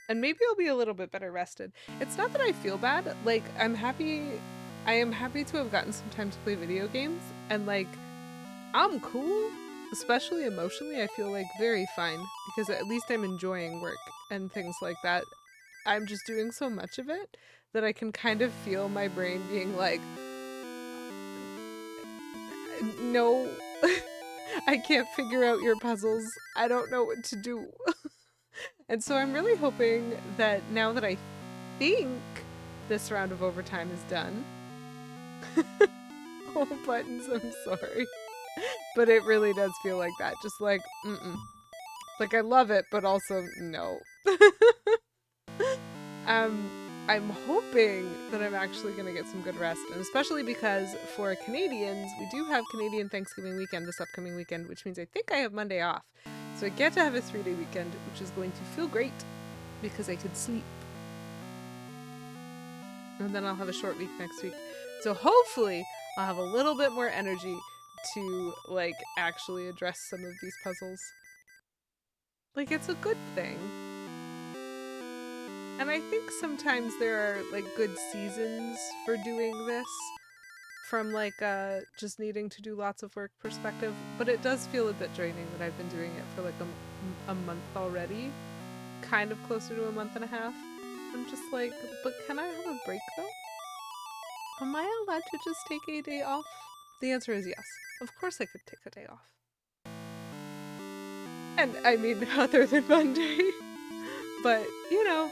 And maybe I'll be a little bit better rested. It's not that I feel bad. Like I am happy to have gotten some time to play video games, and like I'm cool, especially emotionally. I feel like very fine because at least I'm enjoying work and things like that. I'm just doing so much of it that I can kind of feel my brain being like, no, I can't figure out your puzzles. I don't know what to do. And so I'm really hoping that now that I think this round of overtime is done. Oh, buttons, I'm sorry. But it really does feel like that. Just like, like I love it, but also no. I'm hoping that I'm actually going to get some good rest, and especially because for Canadians, we do have Canadian Thanksgiving weekend this upcoming weekend, which means I think I have Monday off. So I get to have a 3-day weekend, which is going to feel great because I could sleep. And then I'll have a short week next week. So hopefully I'll have a little bit more energy to like actually address some of these puzzles. Like it's a good thing. And I think sometimes there are like good seasons for doing this from like just needing to do lots of work perspective, but it does feel a bit draining that I've been doing it for like a month already, kind of closer to a month and a half. I'm just like, but can I have a break though? Am I allowed to just take a day off? The answer is yes. Of course I could take a day off. And I mean, other than Monday. But, you know,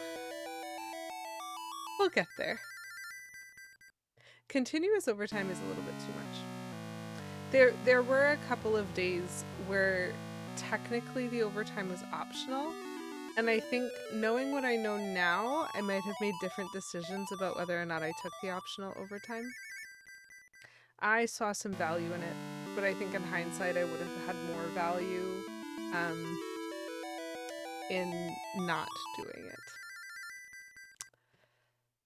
we'll get there. Continuous overtime is a little bit too much. There were a couple of days where technically the overtime was optional. And I think knowing what I know now, I might have made different decisions about whether or not I took the optional overtime. I saw some value in it, but I think in hindsight I would have had more value in not doing it.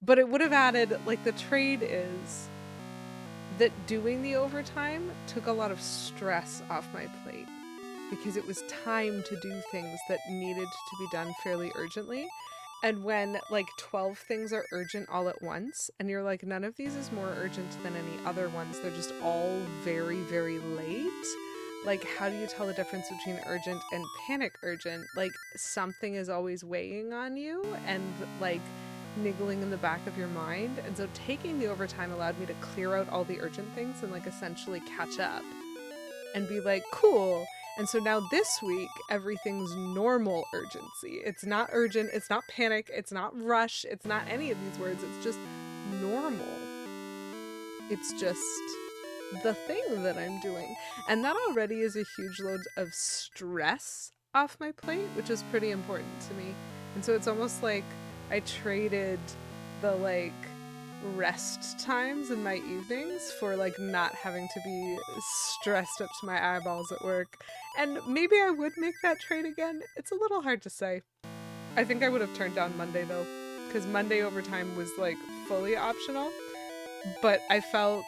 But it would have added, like the trade is that doing the overtime took a lot of stress off my plate because it was time to do things that needed to be done fairly urgently. And when like 12 things are urgent all at once, and you're like, none of these is more urgent than any other ones, they're just all very, very late. Like, how do you tell the difference between urgent and panic urgent? Like, something is always weighing on you and like niggling in the back of your mind. And so taking the overtime allowed me to clear out all the urgent things and like essentially catch up and be like, cool. And so now this week, everything's normal urgency. It's not urgent, it's not panic, it's not rush, it's not any of these words. It's just normal. It's just the thing that I'm doing. And that already is a huge load of stress off my plate, which is pretty important to me. And so it's almost like I traded the like rest times in my evenings for like not having to be stressed up to my eyeballs at work. And maybe I would make that trade again. It's a little hard to say. I think I would have turned down Monday though, because Monday overtime was like fully optional. But I felt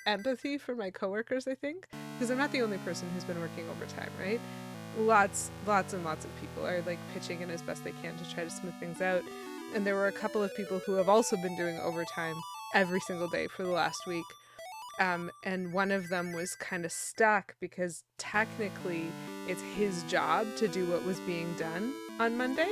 empathy for my coworkers, I think, because I'm not the only person who's been working overtime, right? Lots and lots of people are like pitching in as best they can to try to smooth things out. And there were a couple of people who have also been doing overtime every single day for the last week. And one of them was kind of stuck because technically it's his job to do what was being done on Monday.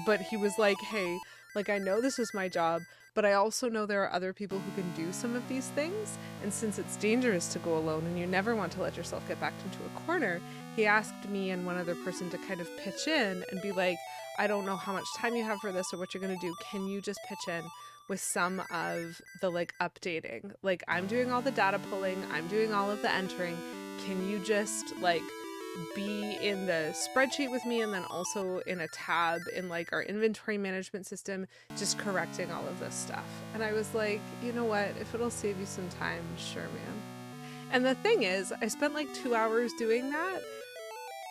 But he was like, hey, like I know this is my job, but I also know there are other people who can do some of these things. And since it's dangerous to go alone and you never want to let yourself get backed into a corner, he asked me and one other person to kind of pitch in and be like, I don't know how much time you have for this or what you're going to do. Can you just pitch in with some of the like updating? Like I'm doing all the data pulling, I'm doing all of the entering. Can you just like be in the spreadsheet with me and then also in a tab in like our inventory management system, just correcting all of this stuff? And I was like, you know what, if it'll save you some time, sure, man. And the thing is, I spent like 2 hours doing that.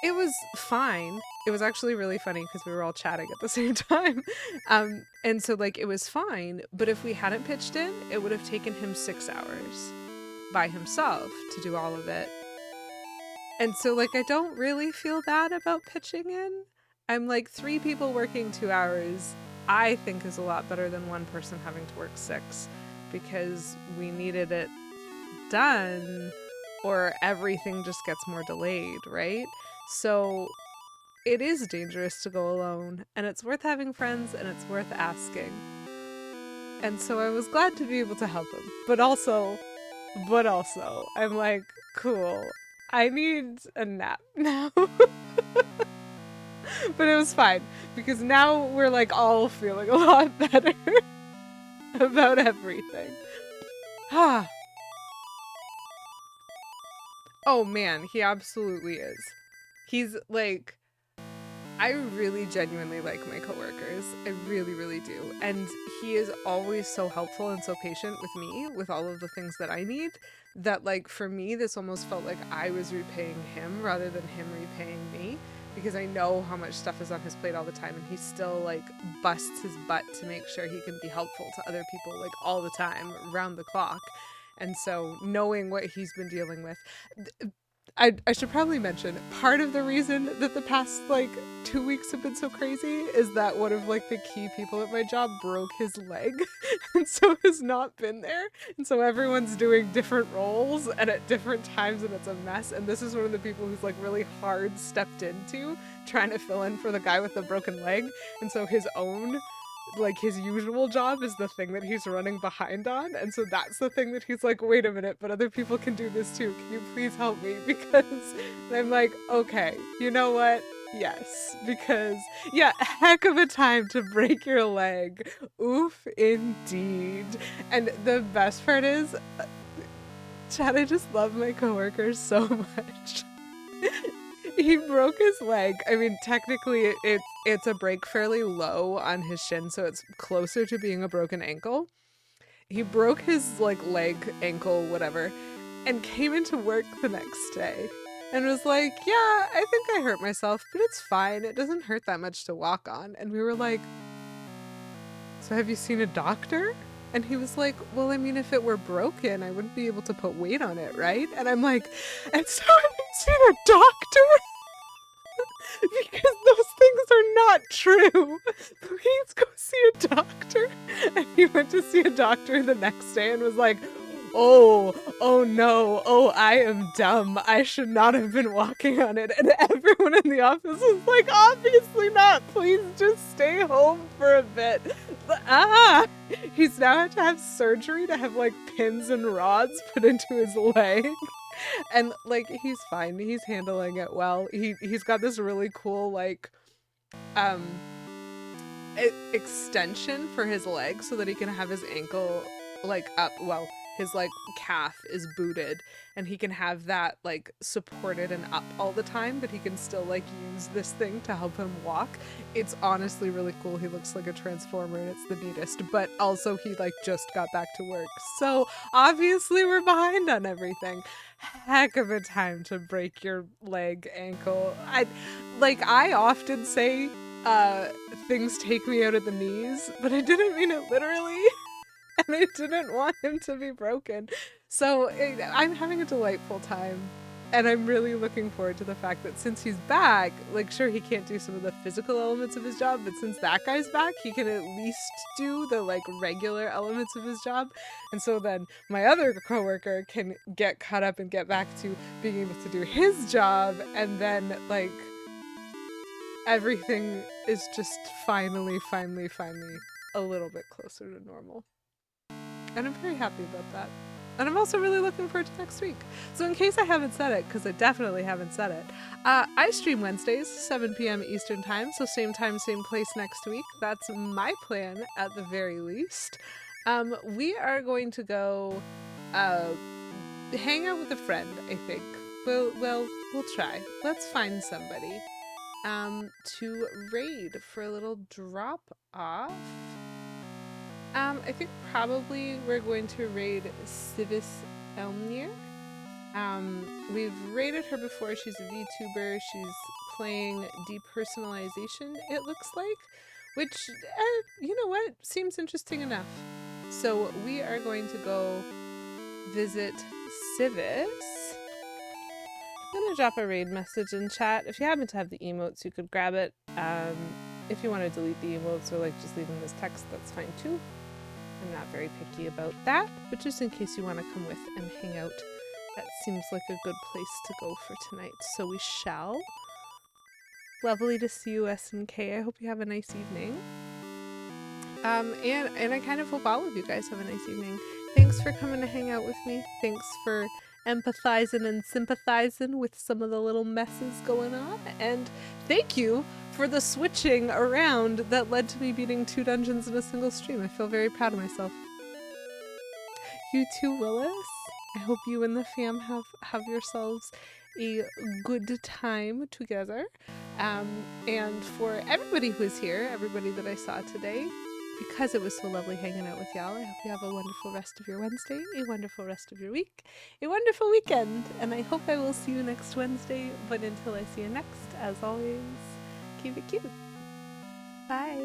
It was fine. it was actually really funny because we were all chatting at the same time. And so like it was fine, but if we hadn't pitched in, it would have taken him 6 hours by himself to do all of it. And so like I don't really feel bad about pitching in. I'm like 3 people working 2 hours, I think is a lot better than one person having to work 6 because we needed it done or everything just gets more delayed, right? So it is dangerous to go alone, and it's worth having friends and it's worth asking. And so I was glad to be able to help him. But also, I'm like, cool. I need a nap now. But it was fine because now we're like all feeling a lot better about everything. Ah. Oh man, he absolutely is. He's like, I really genuinely like my coworkers. I really, really do. And he is always so helpful and so patient with me with all of the things that I need that like for me this almost felt like I was repaying him rather than him repaying me because I know how much stuff is on his plate all the time and he still like busts his butt to make sure he can be helpful to other people like all the time round the clock. And so knowing what he's been dealing with, I should probably mention part of the reason that the past like 2 weeks have been so crazy is that one of like the key people at my job broke his leg and so has not been there, and so everyone's doing different roles and at different times and it's a mess, and this is one of the people who's like really hard stepped into trying to fill in for the guy with the broken leg, and so his own like his usual job is the thing that he's running behind on, and so that's the thing that he's like, wait a minute, but other people can do this too, can you please help me? Because I'm like, okay, you know what, yes, because yeah, heck of a time to break your leg, oof indeed. And the best part is, Chad, I just love my coworkers so much. He broke his leg. I mean, technically, it's a break fairly low on his shin, so it's closer to being a broken ankle. He broke his like leg, ankle, whatever, and came into work the next day and was like, "Yeah, I think I hurt myself, but it's fine. It doesn't hurt that much to walk on." And we were like, "So have you seen a doctor?" And he was like, "Well, I mean, if it were broken, I wouldn't be able to put weight on it, right?" And I'm like, "And so have you seen a doctor?" Because those things are not true. Please go see a doctor. And he went to see a doctor the next day and was like, oh no, oh, I am dumb. I should not have been walking on it. And everyone in the office was like, obviously not. Please just stay home for a bit. He's now had to have surgery to have like pins and rods put into his leg. And like he's fine, he's handling it well. He's got this really cool like um extension for his leg so that he can have his ankle like up, well, his like calf is booted and he can have that like supported and up all the time, but he can still like use this thing to help him walk. It's honestly really cool. He looks like a transformer and it's the neatest, but also he like just got back to work, so obviously we're behind on everything. Heck of a time to break your leg, ankle. I often say things take me out at the knees, but I didn't mean it literally. And I didn't want him to be broken. So I'm having a delightful time. And I'm really looking forward to the fact that since he's back, like, sure, he can't do some of the physical elements of his job, but since that guy's back, he can at least do the, like, regular elements of his job. And so then my other coworker can get caught up and get back to being able to do his job. And then, like, everything is just finally a little bit closer to normal. And I'm very happy about that. And I'm also really looking forward to next week. So in case I haven't said it, because I definitely haven't said it, I stream Wednesdays, 7 p.m. Eastern Time, so same time, same place next week. That's my plan at the very least. We are going to go hang out with a friend, I think. We'll try. Let's find somebody to raid for a little drop off. I think probably we're going to raid Civis Elmir. We've rated her before. She's a VTuber. She's playing depersonalization, it looks like, which, you know what, seems interesting enough. So we are going to go visit Civis. I'm gonna drop a raid message in chat. If you happen to have the emotes, you could grab it. If you want to delete the emotes or like just leave them as text, that's fine too. I'm not very picky about that, but just in case you want to come with and hang out, that seems like a good place to go for tonight. So we shall. Lovely to see you, SNK. I hope you have a nice evening. And I kind of hope all of you guys have a nice evening. Thanks for coming to hang out with me. Thanks for empathizing and sympathizing with some of the little messes going on. And thank you for the switching around that led to me beating 2 dungeons in a single stream. I feel very proud of myself. You too, Willis. I hope you and the fam have yourselves a good time together. And for everybody who's here, everybody that I saw today, because it was so lovely hanging out with y'all, I hope you have a wonderful rest of your Wednesday, a wonderful rest of your week, a wonderful weekend, and I hope I will see you next Wednesday. But until I see you next, as always, keep it cute. Bye.